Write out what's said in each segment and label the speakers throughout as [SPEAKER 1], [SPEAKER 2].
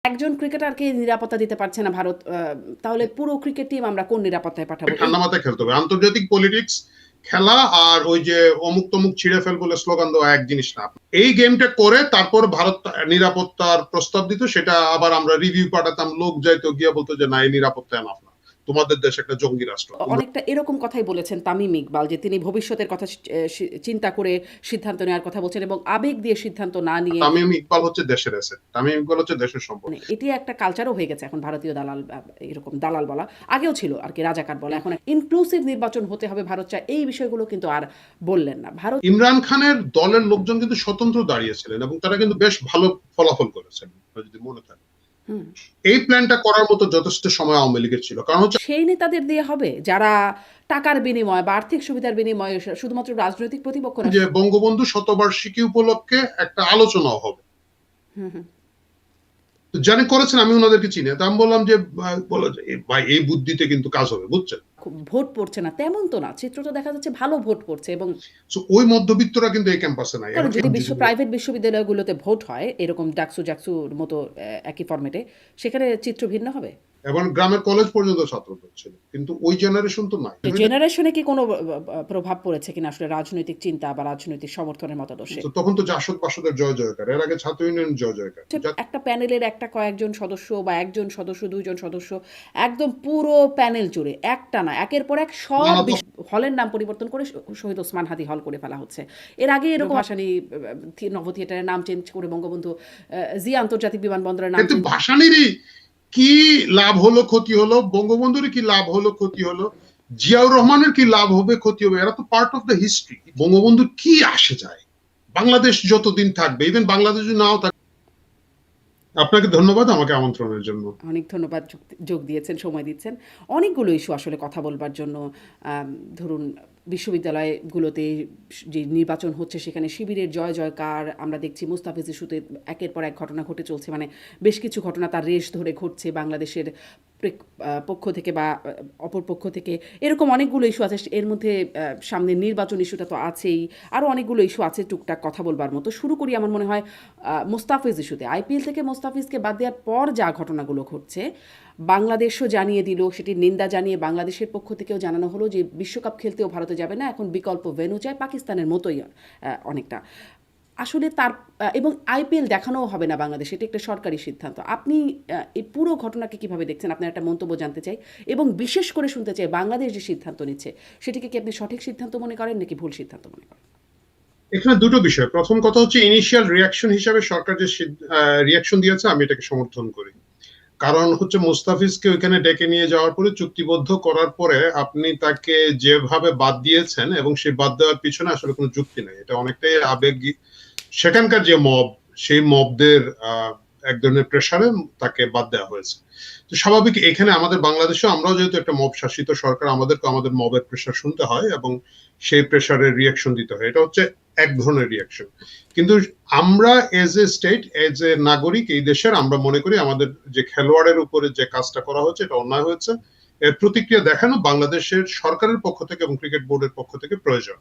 [SPEAKER 1] একজন ক্রিকেটারকে নিরাপত্তা দিতে পারছে না ভারত, তাহলে পুরো ক্রিকেট টিম আমরা কোন নিরাপত্তায় পাঠাবো?
[SPEAKER 2] ঠান্ডা মাথায় খেলতে হবে। আন্তর্জাতিক পলিটিক্স খেলা আর ওই যে অমুক তমুক ছিঁড়ে ফেল বলে স্লোগান দেওয়া এক জিনিস না। এই গেমটা করে তারপর ভারত নিরাপত্তার প্রস্তাব দিত, সেটা আবার আমরা রিভিউ পাঠাতাম, লোক যাইতো গিয়া বলতো যে না, এই নিরাপত্তা এনাফ না, তোমাদের দেশ একটা জঙ্গি রাষ্ট্র।
[SPEAKER 1] অনেকটা এরকম কথাই বলেছেন তামিম ইকবাল, যে তিনি ভবিষ্যতের কথা চিন্তা করে সিদ্ধান্ত নেওয়ার কথা বলছেন এবং আবেগ দিয়ে সিদ্ধান্ত না নিয়ে।
[SPEAKER 2] তামিম ইকবাল হচ্ছে দেশের অ্যাসেট, তামিম ইকবাল হচ্ছে দেশের সম্পদ।
[SPEAKER 1] এটি একটা কালচারও হয়ে গেছে এখন ভারতীয় দালাল, এরকম দালাল বলা আগেও ছিল আর কি, রাজাকার বলা। এখন ইনক্লুসিভ নির্বাচন হতে হবে ভারত চায়, এই বিষয়গুলো কিন্তু আর বললেন না। ভারত
[SPEAKER 2] ইমরান খানের দলের লোকজন কিন্তু স্বতন্ত্র দাঁড়িয়েছিলেন এবং তারা কিন্তু বেশ ভালো ফলাফল করেছেন, যদি মনে থাকে। এই প্ল্যানটা করার মতো যথেষ্ট সময় আওয়ামী লীগের ছিল, কারণ হচ্ছে
[SPEAKER 1] সেই নেতাদের দিয়ে হবে যারা টাকার বিনিময়ে বা আর্থিক সুবিধার বিনিময়ে শুধুমাত্র রাজনৈতিক প্রতিপক্ষ না,
[SPEAKER 2] যে বঙ্গবন্ধু শতবার্ষিকী উপলক্ষে একটা আলোচনাও হবে। জানি করেছেন, আমি ওনাদেরকে চিনি, তা আমি বললাম যে ভাই এই বুদ্ধিতে কিন্তু কাজ হবে, বুঝছেন।
[SPEAKER 1] ভোট পড়ছে না তেমন তো না, চিত্রটা দেখা যাচ্ছে ভালো ভোট পড়ছে। এবং
[SPEAKER 2] ওই মধ্যবিত্তরা কিন্তু এই ক্যাম্পাসে নাই।
[SPEAKER 1] যদি প্রাইভেট বিশ্ববিদ্যালয়গুলোতে ভোট হয় এরকম ডাকসুর মতো একই ফরম্যাটে, সেখানে চিত্র ভিন্ন হবে।
[SPEAKER 2] এবং গ্রামের কলেজ পর্যন্ত ছাত্র ছিল, কিন্তু ওই জেনারেশন তো নাই।
[SPEAKER 1] জেনারেশনে কি কোনো প্রভাব পড়েছে কিনা আসলে রাজনৈতিক চিন্তা বা রাজনৈতিক সমর্থনের মতাদর্শে?
[SPEAKER 2] তখন তো জাসদ বাসদের জয় জয়কার, এর আগে ছাত্র ইউনিয়ন জয় জয়কার।
[SPEAKER 1] একটা প্যানেলের একটা কয়েকজন সদস্য বা একজন সদস্য, দুইজন সদস্য, একদম পুরো প্যানেল জুড়ে একটা না, একের পর এক সব হলের নাম পরিবর্তন করে শহীদ ওসমান হাদি হল করে ফেলা হচ্ছে। এর আগে এরকম ভাসানী নভ থিয়েটারের নাম চেঞ্জ করে বঙ্গবন্ধু জিয়া আন্তর্জাতিক বিমানবন্দরের নাম।
[SPEAKER 2] ভাসানীরই কি লাভ হলো ক্ষতি হলো, বঙ্গবন্ধুর কি লাভ হলো ক্ষতি হলো, জিয়াউর রহমানের কি লাভ হবে ক্ষতি হবে, এরা তো পার্ট অফ দ্য হিস্ট্রি। বঙ্গবন্ধুর কি আসে যায়, বাংলাদেশ যতদিন থাকবে, ইভেন বাংলাদেশ যদি নাও থাকে। আপনাকে ধন্যবাদ আমাকে আমন্ত্রণের জন্য।
[SPEAKER 1] অনেক ধন্যবাদ, যোগ দিয়েছেন, সময় দিচ্ছেন। অনেকগুলো ইস্যু আসলে কথা বলবার জন্য। ধরুন বিশ্ববিদ্যালয়গুলোতে যে নির্বাচন হচ্ছে সেখানে শিবিরের জয় জয়কার আমরা দেখছি, মুস্তাফিজ ইস্যুতে একের পর এক ঘটনা ঘটে চলছে, মানে বেশ কিছু ঘটনা তার রেশ ধরে ঘটছে বাংলাদেশের পক্ষ থেকে বা অপর পক্ষ থেকে, এরকম অনেকগুলো ইস্যু আছে। এর মধ্যে সামনে নির্বাচন ইস্যুটা তো আছেই, আরও অনেকগুলো ইস্যু আছে টুকটাক কথা বলবার মতো। শুরু করি আমার মনে হয় মুস্তাফিজ ইস্যুতে। আইপিএল থেকে মুস্তাফিজকে বাদ দেওয়ার পর যা ঘটনাগুলো ঘটছে, বাংলাদেশও জানিয়ে দিল, সেটির নিন্দা জানিয়ে বাংলাদেশের পক্ষ থেকেও জানানো হলো যে বিশ্বকাপ খেলতেও ভারতে যাবে না, এখন বিকল্প ভেন্যু চায়, পাকিস্তানের মতোই অনেকটা আসলে তার। এবং আইপিএল দেখানোও হবে না বাংলাদেশে, এটা একটা সরকারি সিদ্ধান্ত। আপনি এই পুরো ঘটনাকে কিভাবে দেখছেন? আপনার একটা মন্তব্য জানতে চাই এবং বিশেষ করে শুনতে চাই বাংলাদেশ যে সিদ্ধান্ত নিচ্ছে সেটিকে কি আপনি সঠিক সিদ্ধান্ত মনে করেন নাকি ভুল সিদ্ধান্ত মনে করেন?
[SPEAKER 2] এখানে দুটো বিষয়। প্রথম কথা হচ্ছে ইনিশিয়াল রিয়াকশন হিসেবে সরকার যে রিয়াকশন দিয়েছে আমি এটাকে সমর্থন করি। কারণ হচ্ছে মুস্তাফিজকে ওইখানে ডেকে নিয়ে যাওয়ার পরে চুক্তিবদ্ধ করার পরে আপনি তাকে যেভাবে বাদ দিয়েছেন এবং সেই বাদ দেওয়ার পিছনে আসলে কোনো যুক্তি নেই, এটা অনেকটাই আবেগ। সেখানকার যে মব, সেই মবদের এক ধরনের প্রেসারে তাকে বাদ দেওয়া হয়েছে। তো স্বাভাবিক এখানে আমাদের বাংলাদেশে আমরাও যেহেতু একটা মব শাসিত সরকার, আমাদেরকে আমাদের মবের প্রেসার শুনতে হয় এবং সেই প্রেসারের রিয়াকশন দিতে হয়, এটা হচ্ছে এক ধরনের রিয়াকশন। কিন্তু আমরা as a state, as a নাগরিক এই দেশের, আমরা মনে করি আমাদের যে খেলোয়াড়ের উপরে যে কাজটা করা হচ্ছে এটা অন্যায় হয়েছে। এর প্রতিক্রিয়া দেখানো বাংলাদেশের সরকারের পক্ষ থেকে এবং ক্রিকেট বোর্ডের পক্ষ থেকে প্রয়োজন,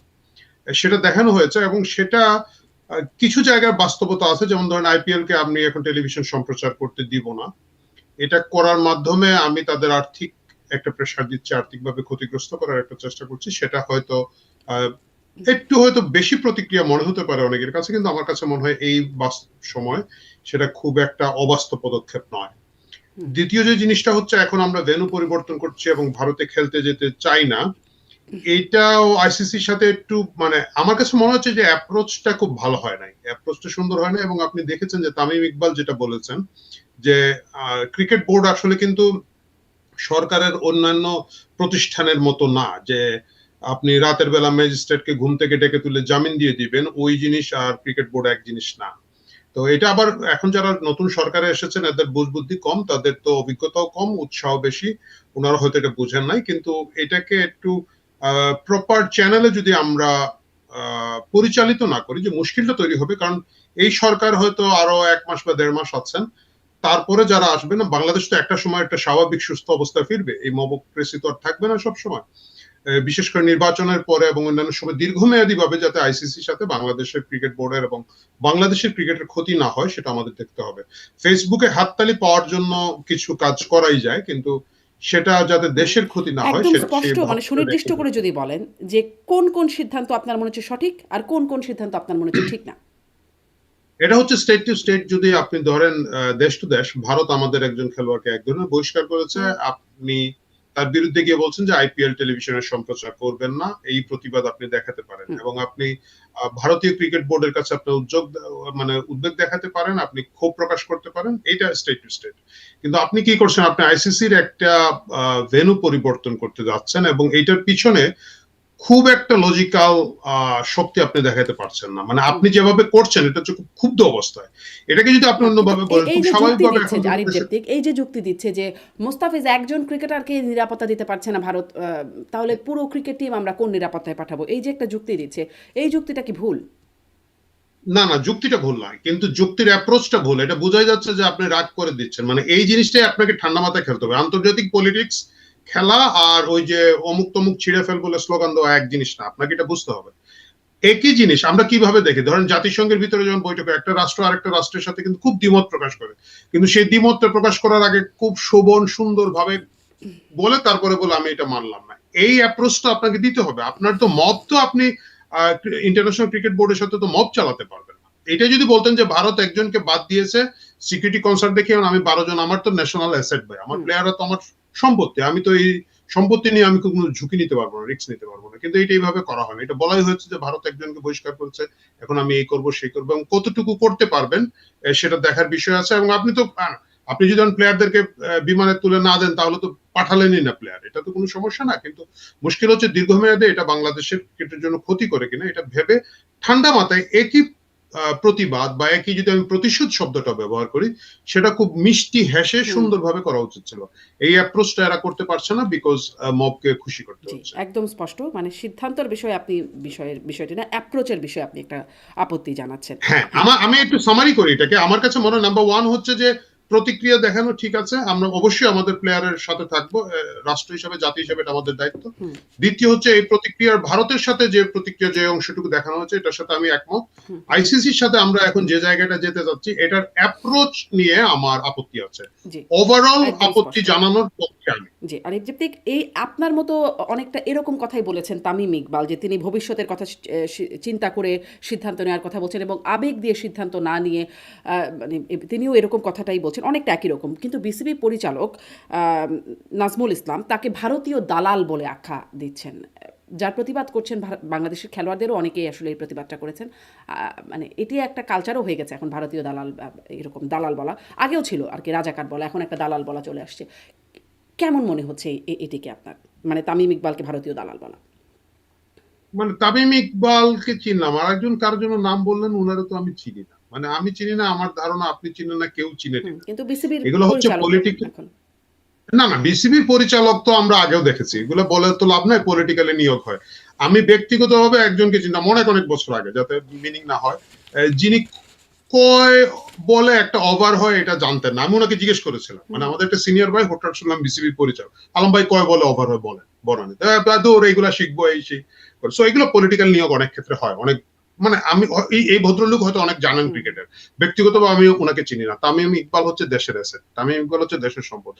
[SPEAKER 2] সেটা দেখানো হয়েছে। এবং সেটা কিছু জায়গায় বাস্তবতা আছে, যেমন ধরেন আইপিএল কে আমি এখন টেলিভিশন সম্প্রচার করতে দিব না, এটা করার মাধ্যমে আমি তাদের আর্থিক একটা প্রেসার দিচ্ছি, আর্থিকভাবে ক্ষতিগ্রস্ত করার একটা চেষ্টা করছি। সেটা হয়তো একটু হয়তো বেশি প্রতিক্রিয়া মনে হতে পারে অনেকের কাছে, কিন্তু আমার কাছে মনে হয় এই সময় সেটা খুব একটা অবাস্তব পদক্ষেপ নয়। দ্বিতীয় যে জিনিসটা হচ্ছে, এখন আমরা ভেন্যু পরিবর্তন করছি এবং ভারতে খেলতে যেতে চাই না, এইটাও আইসিসির সাথে একটু মানে আমার কাছে মনে হচ্ছে যে অ্যাপ্রোচটা খুব ভালো হয় নাই, অ্যাপ্রোচটা সুন্দর হয় না। এবং আপনি দেখেছেন যে তামিম ইকবাল যেটা বলেছেন যে ক্রিকেট বোর্ড আসলে কিন্তু সরকারের অন্যান্য প্রতিষ্ঠানের মতো না, যে আপনি রাতের বেলা ম্যাজিস্ট্রেটকে ঘুম থেকে ডেকে তুলে জামিন দিয়ে দিবেন, ওই জিনিস আর ক্রিকেট বোর্ড এক জিনিস না। তো এটা আবার এখন যারা নতুন সরকারে এসেছেন এদের বুঝবুদ্ধি কম, তাদের তো অভিজ্ঞতাও কম, উৎসাহ বেশি, ওনারা হয়তো এটা বুঝেন নাই। কিন্তু এটাকে একটু প্রপার চ্যানেলে যদি আমরা পরিচালিত না করি, যে মুশকিলটা তৈরি হবে। কারণ এই সরকার হয়তো আরো 1 মাস বা 1.5 মাস আছেন, তারপরে যারা আসবে না, বাংলাদেশ তো একটা সময় একটা স্বাভাবিক সুস্থ অবস্থায় ফিরবে, এই মবক্রেসি তো আর থাকবে না সব সময়। বিশেষ করে নির্বাচনের পরে এবং অন্যান্য সময় দীর্ঘমেয়াদী ভাবে যাতে আইসিসির সাথে বাংলাদেশের ক্রিকেট বোর্ডের এবং বাংলাদেশের ক্রিকেটের ক্ষতি না হয় সেটা আমাদের দেখতে হবে। ফেসবুকে হাততালি পাওয়ার জন্য কিছু কাজ করাই যায়, কিন্তু সেটা যাতে দেশের ক্ষতি না হয়
[SPEAKER 1] একদম
[SPEAKER 2] সেটা
[SPEAKER 1] স্পষ্ট
[SPEAKER 2] সেই
[SPEAKER 1] মানে সুনির্দিষ্ট করে যদি বলেন যে কোন কোন সিদ্ধান্ত আপনার মনে হচ্ছে সঠিক আর কোন কোন সিদ্ধান্ত আপনার মনে হচ্ছে ঠিক না।
[SPEAKER 2] এটা হচ্ছে স্টেট টু স্টেট। যদি আপনি ধরেন দেশ টু দেশ, ভারত আমাদের একজন খেলোয়াড়কে এক ধরনের বহিষ্কার করেছে, আপনি তার বিরুদ্ধে গিয়ে বলছেন যে আইপিএল টেলিভিশনের সম্প্রচার করবেন না, এই প্রতিবাদ আপনি দেখাতে পারেন এবং আপনি ভারতীয় ক্রিকেট বোর্ডের কাছে আপনার উদ্বেগ দেখাতে পারেন, আপনি ক্ষোভ প্রকাশ করতে পারেন, এটা স্টেট টু স্টেট। কিন্তু আপনি কি করছেন, আপনি আইসিসির একটা ভেন্যু পরিবর্তন করতে যাচ্ছেন এবং এইটার পিছনে খুব একটা লজিক্যাল শক্তি আপনি দেখাতে পারছেন না। মানে আপনি যেভাবে করছেন এটা হচ্ছে খুব ক্ষুব্ধ অবস্থায়। এটাকে যদি আপনি অন্যভাবে বলেন,
[SPEAKER 1] এই
[SPEAKER 2] খুব
[SPEAKER 1] যে যুক্তি
[SPEAKER 2] স্বাভাবিকভাবে
[SPEAKER 1] দিচ্ছে
[SPEAKER 2] এখন
[SPEAKER 1] যে আরিফ জেপ্তিক এই যে যুক্তি দিচ্ছে যে মোস্তাফিজ একজন ক্রিকেটারকে নিরাপত্তা দিতে পারছে না ভারত, তাহলে পুরো ক্রিকেট টিম আমরা কোন নিরাপত্তায় পাঠাবো, এই যে একটা যুক্তি দিচ্ছে, এই যুক্তিটা কি ভুল?
[SPEAKER 2] না না, যুক্তিটা ভুল নয়, কিন্তু যুক্তির অ্যাপ্রোচটা ভুল। এটা বোঝাই যাচ্ছে যে আপনি রাগ করে দিচ্ছেন। মানে এই জিনিসটাই আপনাকে ঠান্ডা মাথায় খেলতে হবে। আন্তর্জাতিক পলিটিক্স খেলা আর ওই যে অমুক তমুক ছিঁড়ে ফেল বলে স্লোগান দেওয়া এক জিনিস না, আপনাকে এটা বুঝতে হবে। একই জিনিস আমরা কিভাবে দেখি, ধরেন জাতিসংঘের ভিতরে যখন বৈঠকে একটা রাষ্ট্র আরেকটা রাষ্ট্রের সাথে কিন্তু খুব দ্বিমত প্রকাশ করে, কিন্তু সেই দ্বিমতটা প্রকাশ করার আগে খুব শোভন সুন্দর ভাবে বলে তারপরে বলে আমি এটা মানলাম না। এই অ্যাপ্রোচটা আপনাকে দিতে হবে। আপনার তো মত, তো আপনি ইন্টারন্যাশনাল ক্রিকেট বোর্ডের সাথে তো মত চালাতে পারবেন না। এটা যদি বলতেন যে ভারত একজনকে বাদ দিয়েছে সিকিউরিটি কনসার্ন দেখে, আমি 12 জন, আমার তো ন্যাশনাল অ্যাসেট ভাই, আমার প্লেয়াররা তো আমার সম্পত্তি, আমি তো এই সম্পত্তি নিয়ে আমি কোনো ঝুঁকি নিতে পারবো না, রিস্ক নিতে পারবো না। কিন্তু এটা এইভাবে করা হয় না। এটা বলাই হয়েছে যে ভারত একজনকে বহিষ্কার করেছে, এখন আমি এই করবো সেই করবো, এবং কতটুকু করতে পারবেন সেটা দেখার বিষয় আছে। এবং আপনি যদি প্লেয়ারদেরকে বিমানে তুলে না দেন তাহলে তো পাঠালেনই না প্লেয়ার, এটা তো কোনো সমস্যা না। কিন্তু মুশকিল হচ্ছে দীর্ঘমেয়াদে এটা বাংলাদেশের ক্রিকেটের জন্য ক্ষতি করে কিনা, এটা ভেবে ঠান্ডা মাথায় একই প্রতিবাদ বা একই, যদি আমি প্রতিশোধ শব্দটা ব্যবহার করি, সেটা খুব মিষ্টি হেসে সুন্দরভাবে করা উচিত ছিল। এই অ্যাপ্রোচটা এরা করতে পারছে না, বিকজ মবকে খুশি করতে হচ্ছে।
[SPEAKER 1] একদম স্পষ্ট মানে সিদ্ধান্তের বিষয়ে আপনি বিষয়টি না অ্যাপ্রোচের বিষয়ে আপনি একটা আপত্তি জানাচ্ছেন।
[SPEAKER 2] হ্যাঁ, আমি একটু সামারি করি এটাকে। আমার কাছে মনে হয় নাম্বার 1 হচ্ছে যে প্রতিক্রিয়া দেখানো ঠিক আছে, আমরা অবশ্যই আমাদের প্লেয়ারের সাথে থাকবো, রাষ্ট্র হিসেবে জাতি হিসেবে এটা আমাদের দায়িত্ব। দ্বিতীয় হচ্ছে এই প্রতিক্রিয়ার ভারতের সাথে যে প্রতিক্রিয়া, যে অংশটুকু দেখানো হচ্ছে এটার সাথে আমি একমত। আইসিসির সাথে আমরা এখন যে জায়গাটা যেতে যাচ্ছি এটার অ্যাপ্রোচ নিয়ে আমার আপত্তি আছে। ওভারঅল আপত্তি জানানোর পক্ষে আমি।
[SPEAKER 1] জি, আরিফ জেপ্তিক, এই আপনার মতো অনেকটা এরকম কথাই বলেছেন তামিম ইকবাল, যে তিনি ভবিষ্যতের কথা চিন্তা করে সিদ্ধান্ত নেওয়ার কথা বলছেন এবং আবেগ দিয়ে সিদ্ধান্ত না নিয়ে, মানে তিনিও এরকম কথাটাই বলছেন, অনেকটা একই রকম। কিন্তু বিসিবি পরিচালক নাজমুল ইসলাম তাকে ভারতীয় দালাল বলে আখ্যা দিচ্ছেন, যার প্রতিবাদ করছেন বাংলাদেশের খেলোয়াড়দেরও অনেকেই আসলে এই প্রতিবাদটা করেছেন। মানে এটি একটা কালচারও হয়ে গেছে এখন, ভারতীয় দালাল, এরকম দালাল বলা আগেও ছিল আর কি, রাজাকার বলা, এখন একটা দালাল বলা চলে আসছে। কেমন মনে হচ্ছে এটিকে আপনার, মানে তামিম ইকবালকে ভারতীয় দালাল বলা?
[SPEAKER 2] মানে তামিম ইকবালকে চিনলাম, আর একজন কারোর জন্য নাম বললেন, ওনারা তো আমি চিনি না। মানে আমি চিনি না, আমার ধারণা আপনি চিনেন না, কেউ চিনে না।
[SPEAKER 1] কিন্তু বিসিবির
[SPEAKER 2] এগুলো হচ্ছে পলিটিক্যাল। না না, বিসিবির পরিচালক তো আমরা আগেও দেখেছি, এগুলো বলে তো লাভ নাই, পলিটিক্যালি নিয়োগ হয়। আমি ব্যক্তিগতভাবে একজনকে চিন্তা অনেক বছর আগে, যাতে মিনিং না হয়, যিনি কয় বলে একটা ওভার হয় এটা জানতেন না। আমি ওনাকে জিজ্ঞেস করেছিলাম, মানে আমাদের একটা সিনিয়র ভাই, হঠাৎ শুনলাম বিসিবি পরিচালক, আলম ভাই কয় বলে ওভার হয় বলেন দৌড়, এইগুলা শিখবো এই সেই। সো এগুলো পলিটিক্যাল নিয়োগ অনেক ক্ষেত্রে হয়। অনেক মানে আমি এই ভদ্রলোক হয়তো অনেক জানেন ক্রিকেটের, ব্যক্তিগতভাবে আমি ওনাকে চিনি না। তামিম ইকবাল হচ্ছে দেশের অ্যাসেট, তামিম ইকবাল হচ্ছে দেশের সম্পদ।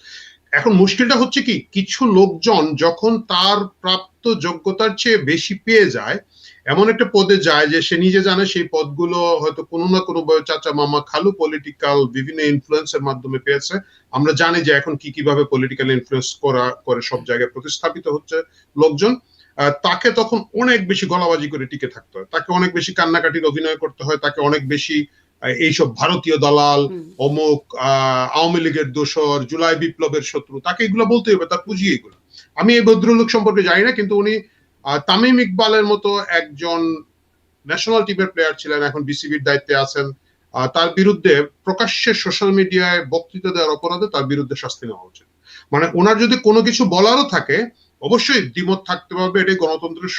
[SPEAKER 2] এখন মুশকিলটা হচ্ছে কি, কিছু লোকজন যখন তার প্রাপ্ত যোগ্যতার চেয়ে বেশি পেয়ে যায়, এমন একটা পদে যায় যে সে নিজে জানে সেই পদগুলো হয়তো কোনো না কোনো চাচা মামা খালু পলিটিক্যাল বিভিন্ন ইনফ্লুয়েন্সের মাধ্যমে পেয়েছে। আমরা জানি যে এখন কিভাবে পলিটিক্যাল ইনফ্লুয়েন্স করে সব জায়গায় প্রতিস্থাপিত হচ্ছে লোকজন। তাকে তখন অনেক বেশি গলাবাজি করে টিকে থাকতে হয়, তাকে অনেক বেশি কান্নাকাটির অভিনয় করতে হয়, তাকে অনেক বেশি এইসব ভারতীয় দালাল, অমুক আওয়ামী লীগের দোসর, জুলাই বিপ্লবের শত্রু, তাকে এগুলো বলতে হবে, তার পুঁজি এগুলো। আমি এই ভদ্রলোক সম্পর্কে জানি না, কিন্তু উনি তামিম ইকবালের মতো একজন ন্যাশনাল টিমের প্লেয়ার ছিলেন, এখন বিসিবির দায়িত্বে আছেন। তার বিরুদ্ধে প্রকাশ্যে সোশ্যাল মিডিয়ায় বক্তৃতা দেওয়ার অপরাধে তার বিরুদ্ধে শাস্তি নেওয়া উচিত। মানে ওনার যদি কোনো কিছু বলারও থাকে, অবশ্যই দ্বিমত থাকতে পারবে, এটাই গণতন্ত্রের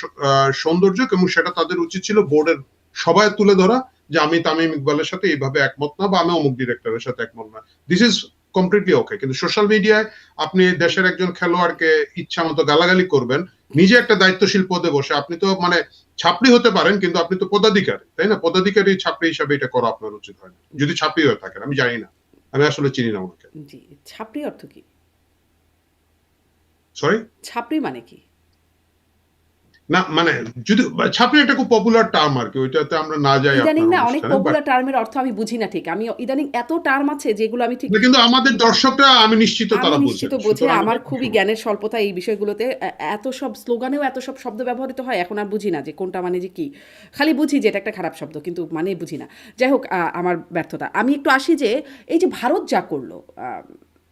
[SPEAKER 2] সৌন্দর্য, এবং সেটা তাদের উচিত ছিল বোর্ডের সবাই তুলে ধরা যে আমি তামিম ইকবালের সাথে এইভাবে একমত না, বা আমি অমুক ডিরেক্টরের সাথে একমত না। দিস ইজ কমপ্লিটলি ওকে, কিন্তু সোশ্যাল মিডিয়ায় আপনি দেশের একজন খেলোয়াড়কে ইচ্ছা মতো গালাগালি করবেন, নিজে একটা দায়িত্বশীল পদে বসে, আপনি তো মানে ছাত্রী হতে পারেন কিন্তু আপনি তো পদাধিকারী, তাই না? পদাধিকারী ছাত্রী হিসাবে এটা করা আপনার উচিত হয় না, যদি ছাত্রী হয়ে থাকেন। আমি জানি না, আমি আসলে চিনি না ওনাকে।
[SPEAKER 1] জি, ছাপরি অর্থ কি?
[SPEAKER 2] সরি?
[SPEAKER 1] ছাপরি মানে কি?
[SPEAKER 2] না মানে যদি ছাত্রী একটা খুব পপুলার টার্ম আর কি, ওইটাতে আমরা না যাই
[SPEAKER 1] ইদানিং
[SPEAKER 2] আপনার
[SPEAKER 1] না অনেক
[SPEAKER 2] অনুষ্ঠানে, বাট
[SPEAKER 1] পপুলার টার্মের অর্থ আমি বুঝি না ঠিক। আমি ইদানিং এত টার্ম আছে যেগুলো আমি ঠিক
[SPEAKER 2] কিন্তু আমাদের দর্শকরা আমি নিশ্চিত
[SPEAKER 1] আমি
[SPEAKER 2] তারা
[SPEAKER 1] নিশ্চিত
[SPEAKER 2] বোঝেন,
[SPEAKER 1] বোঝে।
[SPEAKER 2] সুতরাং
[SPEAKER 1] আমার
[SPEAKER 2] এটা খুব
[SPEAKER 1] খুবই
[SPEAKER 2] সমস্যা।
[SPEAKER 1] জ্ঞানের স্বল্পতা এই বিষয়গুলোতে। এত সব স্লোগানেও এত সব শব্দ ব্যবহৃত হয়, এখন আর বুঝি না যে কোনটা মানে যে কি। খালি বুঝি যে এটা একটা খারাপ শব্দ, কিন্তু মানে বুঝি না। যাই হোক, আমার ব্যর্থতা। আমি একটু আসি যে এই যে ভারত যা করলো,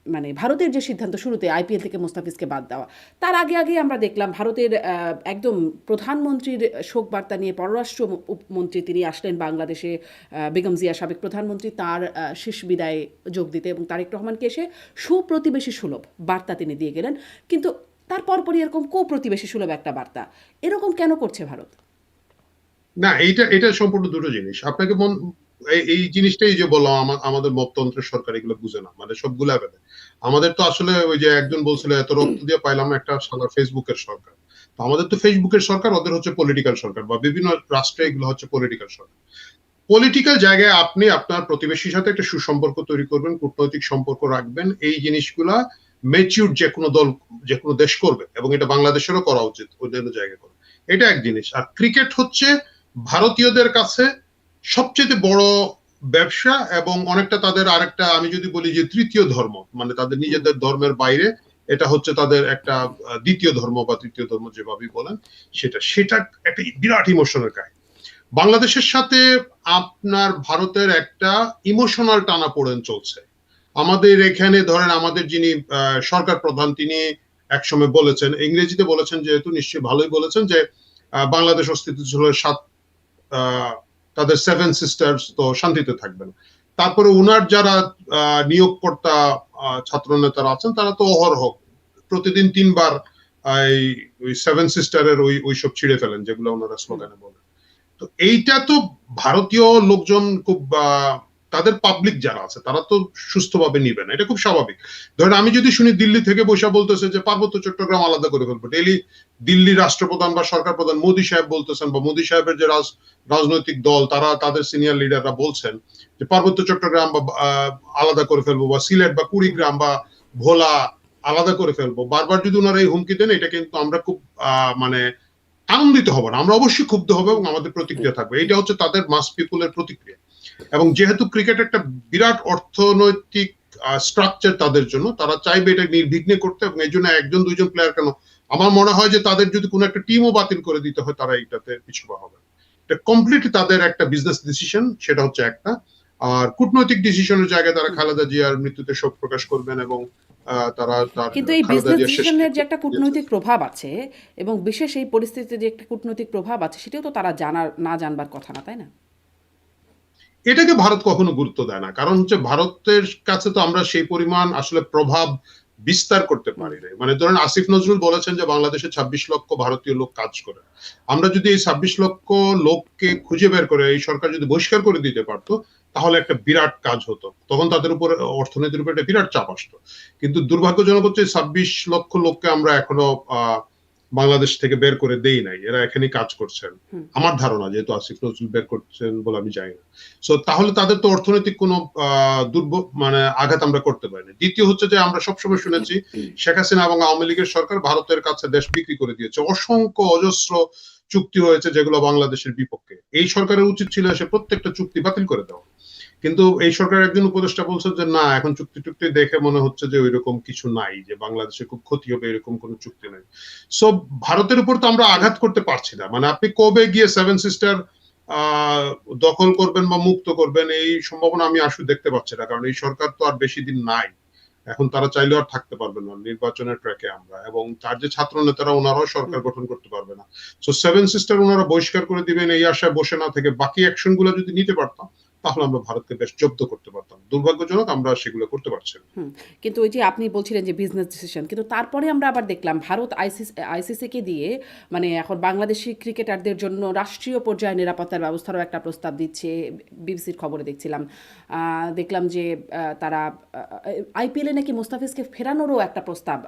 [SPEAKER 1] মানে ভারতের যে সিদ্ধান্ত শুরুতে আইপিএল থেকে মুস্তাফিজকে বাদ দেওয়া, তার আগে আগে আমরা দেখলাম ভারতের একদম প্রধানমন্ত্রীর শোক বার্তা নিয়ে পররাষ্ট্র মন্ত্রী তিনি আসলেন বাংলাদেশে, বেগম জিয়া সাবেক প্রধানমন্ত্রী, তার শেষ বিদায়ে যোগ দিতে, এবং তারেক রহমানকে এসে সুপ্রতিবেশী সুলভ বার্তা তিনি দিয়ে গেলেন। কিন্তু তার পরপরই এরকম প্রতিবেশী সুলভ একটা বার্তা, এরকম কেন করছে ভারত?
[SPEAKER 2] না, এইটা এটা সম্পূর্ণ দুটো জিনিস। আপনাকে এই জিনিসটাই যে বললাম, আমাদের মততন্ত্রের সরকার এগুলো বুঝে না, মানে সবগুলা বেদে। আমাদের তো আসলে ওই যে একজন বলছিল এত রক্ত দিয়ে পাইলাম একটা সাদা ফেসবুকের সরকার। তো আমাদের তো ফেসবুকের সরকার, ওদের হচ্ছে পলিটিক্যাল সরকার, বা বিভিন্ন রাষ্ট্রে এগুলো হচ্ছে পলিটিক্যাল সরকার। পলিটিক্যাল জায়গায় আপনি আপনার প্রতিবেশীর সাথে একটা সুসম্পর্ক তৈরি করবেন, কূটনৈতিক সম্পর্ক রাখবেন, এই জিনিসগুলা ম্যাচিউর যে কোনো দল, যে কোনো দেশ করবে, এবং এটা বাংলাদেশেরও করা উচিত অন্যান্য জায়গায় করে। এটা এক জিনিস। আর ক্রিকেট হচ্ছে ভারতীয়দের কাছে সবচেয়ে বড় ব্যবসা, এবং অনেকটা তাদের আরেকটা, আমি যদি বলি যে তৃতীয় ধর্ম, মানে তাদের নিজেদের ধর্মের বাইরে এটা হচ্ছে তাদের একটা দ্বিতীয় ধর্ম বা তৃতীয় ধর্ম, যেভাবেই বলেন সেটা সেটা একটা বিরাট ইমোশনের কাহিনী। বাংলাদেশের সাথে আপনার ভারতের একটা ইমোশনাল টানাপোড়েন চলছে। আমাদের এখানে ধরেন আমাদের যিনি সরকার প্রধান, তিনি একসময় বলেছেন, ইংরেজিতে বলেছেন যেহেতু নিশ্চয়ই ভালোই বলেছেন, যে বাংলাদেশ অস্তিত্ব ছিল তাদের 7 সিস্টার্স তো শান্তিতে থাকবেন। তারপরে উনার যারা নিয়োগকর্তা ছাত্র নেতারা আছেন, তারা তো অহরহ প্রতিদিন 3 বার ওই 7 সিস্টারের ওইসব ছিঁড়ে ফেলেন, যেগুলো ওনারা স্লোগানে বলেন। তো এইটা তো ভারতীয় লোকজন খুব তাদের পাবলিক যারা আছে তারা তো সুস্থভাবে নিবে না, এটা খুব স্বাভাবিক। ধরেন আমি যদি শুনি দিল্লি থেকে বসে বলতেছে যে পার্বত্য চট্টগ্রাম আলাদা করে ফেলবো, দিল্লি রাষ্ট্রপ্রধান বা সরকার প্রধান মোদী সাহেব বলতেছেন, বা মোদী সাহেবের যে রাজনৈতিক দল তারা তাদের সিনিয়র লিডাররা বলছেন যে পার্বত্য চট্টগ্রাম বা আলাদা করে ফেলবো, বা সিলেট বা কুড়িগ্রাম বা ভোলা আলাদা করে ফেলবো, বারবার যদি ওনারা এই হুমকি দেন, এটা কিন্তু আমরা খুব মানে আনন্দিত হব না, আমরা অবশ্যই ক্ষুব্ধ হবো এবং আমাদের প্রতিক্রিয়া থাকবে। এটা হচ্ছে তাদের মাস পিপুলের প্রতিক্রিয়া। এবং যেহেতু ক্রিকেট একটা বিরাট অর্থনৈতিক স্ট্রাকচার তাদের জন্য, তারা চাইবে এটা নির্বিঘ্নে করতে, এবং এই জন্য একজন দুইজন প্লেয়ার কেন, আমার মনে হয় যে তাদের যদি কোনো একটা টিমও বাতিল করে দিতে হয়, তারা এইটাতে পিছুপা হবে। এটা কমপ্লিটলি তাদের একটা বিজনেস ডিসিশন, সেটা হচ্ছে একটা। আর কূটনৈতিক ডিসিশনের জায়গায় তারা খালেদা জিয়ার মৃত্যুতে শোক প্রকাশ করবেন, এবং তারা তার
[SPEAKER 1] কিন্তু এই
[SPEAKER 2] খালেদা
[SPEAKER 1] বিজনেস
[SPEAKER 2] জিয়ার শেষ
[SPEAKER 1] ডিসিশনের যে একটা কূটনৈতিক প্রভাব আছে, এবং বিশেষ এই পরিস্থিতিতে যে একটা কূটনৈতিক প্রভাব আছে, সেটাও তো তারা না জানবার কথা না, তাই না?
[SPEAKER 2] এটাকে ভারত কখনো গুরুত্ব দেয় না, কারণ হচ্ছে ভারতের কাছে তো আমরা সেই পরিমাণ আসলে প্রভাব বিস্তার করতে পারি না। মানে ধরেন আসিফ নজরুল বলেছেন যে বাংলাদেশে 26 লক্ষ ভারতীয় লোক কাজ করে। আমরা যদি এই 26 লক্ষ লোককে খুঁজে বের করে এই সরকার যদি বহিষ্কার করে দিতে পারতো, তাহলে একটা বিরাট কাজ হতো, তখন তাদের উপর অর্থনীতির উপর একটা বিরাট চাপ আসতো। কিন্তু দুর্ভাগ্যজনক হচ্ছে 26 লক্ষ লোককে আমরা এখনো বাংলাদেশ থেকে বের করে দেই নাই, এরা এখানে কাজ করছেন আমার ধারণা, যেহেতু আসিফ নজরুল বের করছেন বলে আমি জানি না। সো তাহলে তাদের তো অর্থনৈতিক কোনো মানে আঘাত আমরা করতে পারিনি। দ্বিতীয় হচ্ছে যে আমরা সবসময় শুনেছি শেখ হাসিনা এবং আওয়ামী লীগের সরকার ভারতের কাছে দেশ বিক্রি করে দিয়েছে, অসংখ্য অজস্র চুক্তি হয়েছে যেগুলো বাংলাদেশের বিপক্ষে। এই সরকারের উচিত ছিল সে প্রত্যেকটা চুক্তি বাতিল করে দেওয়া, কিন্তু এই সরকারের একজন উপদেষ্টা বলছেন যে না, এখন চুক্তি টুক্তি দেখে মনে হচ্ছে যে ওইরকম কিছু নাই, যে বাংলাদেশে খুব ক্ষতি হবে এরকম কোনো চুক্তি নাই। সো ভারতের উপর তো আমরা আঘাত করতে পারছি না। মানে আপনি কবে গিয়ে 7 সিস্টার দখল করবেন বা মুক্ত করবেন, এই সম্ভাবনা আমি আসলে দেখতে পাচ্ছি না, কারণ এই সরকার তো আর বেশি দিন নাই, এখন তারা চাইলেও আর থাকতে পারবে না নির্বাচনের ট্র্যাকে আমরা, এবং তার যে ছাত্র নেতারা ওনারাও সরকার গঠন করতে পারবে না। সো 7 সিস্টার ওনারা বহিষ্কার করে দিবেন এই আশায় বসে না থেকে বাকি অ্যাকশন গুলো যদি নিতে পারতাম, তাহলে আমরা ভারতকে বেশ জব্দ করতে পারতাম। দুর্ভাগ্যজনক আমরা সেগুলো করতে পারছি না।
[SPEAKER 1] হুম, কিন্তু ওই যে আপনি বলছিলেন যে বিজনেস ডিসিশন, কিন্তু তারপরে আমরা আবার দেখলাম ভারত আইসিসিকে দিয়ে মানে এখন বাংলাদেশি ক্রিকেটারদের জন্য রাষ্ট্রীয় পর্যায়ে নিরাপত্তার ব্যবস্থারও একটা প্রস্তাব দিচ্ছে। বিবিসির খবরে দেখছিলাম, দেখলাম যে তারা আইপিএলে নাকি মুস্তাফিজকে ফেরানোরও একটা প্রস্তাব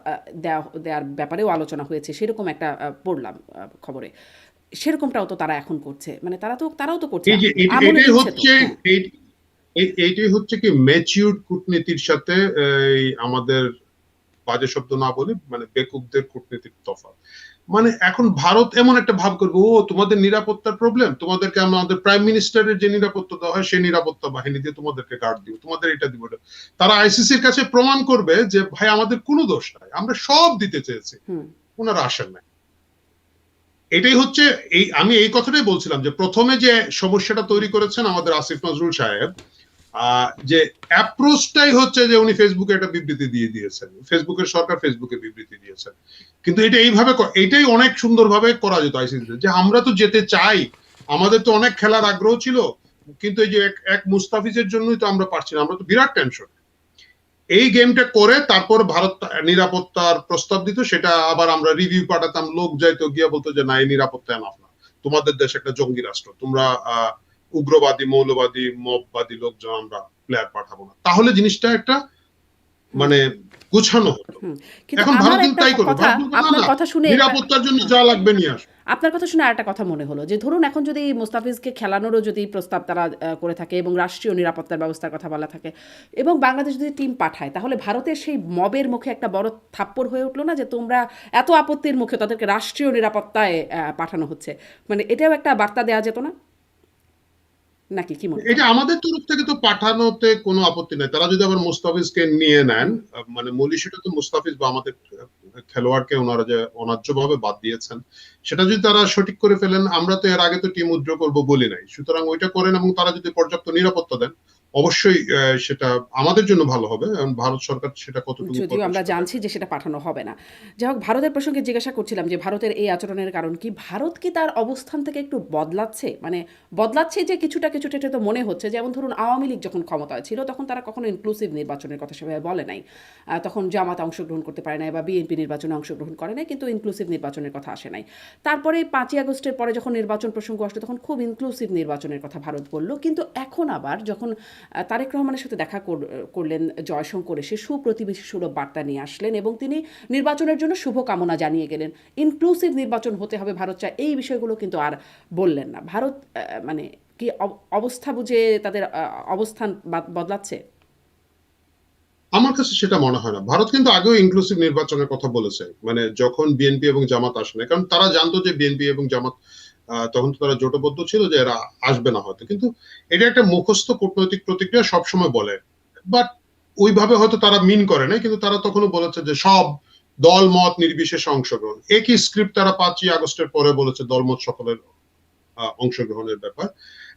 [SPEAKER 1] দেওয়ার ব্যাপারেও আলোচনা হয়েছে, সেরকম একটা পড়লাম খবরে। সেরকমটাও তো তারা এখন করছে, মানে তারাও তো করছে,
[SPEAKER 2] এই যে
[SPEAKER 1] আমলে
[SPEAKER 2] এটাই
[SPEAKER 1] নিচ্ছে তো।
[SPEAKER 2] হচ্ছে
[SPEAKER 1] হ্যাঁ।
[SPEAKER 2] এইটাই হচ্ছে কি ম্যাচিউরড কূটনীতির সাথে এই আমাদের বাজে শব্দ না বলি মানে বেকুবদের কূটনীতির তফাৎ। মানে এখন ভারত এমন একটা ভাব করবে, ও তোমাদের নিরাপত্তার প্রবলেম, তোমাদেরকে আমাদের প্রাইম মিনিস্টারের যে নিরাপত্তা দেওয়া হয় সেই নিরাপত্তা বাহিনী দিয়ে তোমাদেরকে গার্ড দিব, তোমাদের এটা দিব। তারা আইসিসির কাছে প্রমাণ করবে যে ভাই আমাদের কোনো দোষ নাই, আমরা সব দিতে চেয়েছি, ওনারা আসেন নাই। এটাই হচ্ছে আমি এই কথাটাই বলছিলাম যে প্রথমে যে সমস্যাটা তৈরি করেছেন আমাদের আসিফ নজরুল সাহেব, যে অ্যাপ্রোচটাই হচ্ছে যে উনি ফেসবুকে একটা বিবৃতি দিয়ে দিয়েছেন, ফেসবুকের সরকার ফেসবুকে বিবৃতি দিয়েছেন। কিন্তু এটা এইভাবে এটাই অনেক সুন্দরভাবে করা যেত আইসিসিতে, যে আমরা তো যেতে চাই, আমাদের তো অনেক খেলার আগ্রহ ছিল, কিন্তু এই যে এক মুস্তাফিজের জন্যই তো আমরা পারছি না, আমরা তো বিরাট টেনশন। এই গেমটা করে তারপর ভারত নিরাপত্তার প্রস্তাব দিত, সেটা আবার আমরা রিভিউ পাঠাতাম, লোক যাইতো গিয়া বলতো যে না এই নিরাপত্তা এনাফ না, তোমাদের দেশ একটা জঙ্গি রাষ্ট্র, তোমরা উগ্রবাদী মৌলবাদী মববাদী লোকজন আমরা প্লেয়ার পাঠাবো না, তাহলে জিনিসটা একটা মানে গুছানো হতো।
[SPEAKER 1] কিন্তু
[SPEAKER 2] এখন ভারত
[SPEAKER 1] আমার
[SPEAKER 2] কিন্তু
[SPEAKER 1] একটা
[SPEAKER 2] তাই করবে,
[SPEAKER 1] কথা, আপনার কথা শুনে
[SPEAKER 2] নিরাপত্তার জন্য যা লাগবে নিয়ে আসো।
[SPEAKER 1] আপনার কথা শুনে আরেকটা কথা মনে হলো যে ধরুন এখন যদি মুস্তাফিজকে খেলানোরও যদি প্রস্তাব তারা করে থাকে এবং রাষ্ট্রীয় নিরাপত্তার ব্যবস্থার কথা বলা থাকে এবং বাংলাদেশ যদি টিম পাঠায়, তাহলে ভারতের সেই মবের মুখে একটা বড় থাপ্পড় হয়ে উঠলো না, যে তোমরা এত আপত্তির মুখে তাদেরকে রাষ্ট্রীয় নিরাপত্তায় পাঠানো হচ্ছে, মানে এটাও একটা বার্তা দেওয়া যেত না, নাকি কি মনে
[SPEAKER 2] এটা
[SPEAKER 1] করেন?
[SPEAKER 2] আমাদের তরফ থেকে তো পাঠানোতে কোনো আপত্তি নাই, তারা যদি আবার মুস্তাফিজকে নিয়ে নেন, মানে মূল ইস্যুটা তো মুস্তাফিজ বা আমাদের খেলোয়াড়কে ওনারা যে অন্যায্যভাবে বাদ দিয়েছেন সেটা যদি তারা সঠিক করে ফেলেন, আমরা তো এর আগে তো টিম উইথড্র করবো বলি নাই, সুতরাং ওইটা করেন এবং তারা যদি পর্যাপ্ত নিরাপত্তা দেন অবশ্যই সেটা আমাদের জন্য ভালো হবে। ভারত সরকার সেটা কতটুকু
[SPEAKER 1] যদিও
[SPEAKER 2] করবে
[SPEAKER 1] আমরা
[SPEAKER 2] সেটা
[SPEAKER 1] জানছি
[SPEAKER 2] দেখা।
[SPEAKER 1] যে সেটা পাঠানো হবে না। যাই হোক, ভারতের প্রসঙ্গে জিজ্ঞাসা করছিলাম যে ভারতের এই আচরণের কারণ কি? ভারত কি তার অবস্থান থেকে একটু বদলাচ্ছে? মানে বদলাচ্ছে যে কিছুটা এটা তো মনে হচ্ছে, যেমন ধরুন আওয়ামী লীগ যখন ক্ষমতায় ছিল তখন তারা কখনো ইনক্লুসিভ নির্বাচনের কথা সেভাবে বলে নাই। তখন জামাত অংশগ্রহণ করতে পারে নাই বা বিএনপি নির্বাচনে অংশগ্রহণ করে নাই, কিন্তু ইনক্লুসিভ নির্বাচনের কথা আসে নাই। তারপরে ৫ই আগস্টের পরে যখন নির্বাচন প্রসঙ্গ আসলো তখন খুব ইনক্লুসিভ নির্বাচনের কথা ভারত বলল। কিন্তু এখন আবার যখন তারেক রহমানের সাথে দেখা করলেন জয়শঙ্কর, এসে সুপ্রতিবেশী সুলভ বার্তা নিয়ে আসলেন এবং তিনি নির্বাচনের জন্য শুভকামনা জানিয়ে গেলেন। ইনক্লুসিভ নির্বাচন হতে হবে ভারত চায়, এই বিষয়গুলো কিন্তু আর বললেন না। ভারত মানে কি অবস্থা বুঝে তাদের অবস্থান বদলাচ্ছে?
[SPEAKER 2] আমার কাছে সেটা মনে হয় না। ভারত কিন্তু আগেও ইনক্লুসিভ নির্বাচনের কথা বলেছে, মানে যখন বিএনপি এবং জামাত আসে না, কারণ তারা জানতো যে বিএনপি এবং জামাত তখন তো তারা জোটবদ্ধ ছিল যে এরা আসবে না হয়তো, কিন্তু এটা একটা মুখস্থ কূটনৈতিক প্রতিক্রিয়া সবসময় বলে, বাট ওইভাবে হয়তো তারা মিন করে না, কিন্তু তারা তখনও বলেছে যে সব দল মত নির্বিশেষে অংশগ্রহণ। একই স্ক্রিপ্ট তারা 5ই আগস্টের পরে বলেছে দলমত সকলের অংশগ্রহণের ব্যাপার।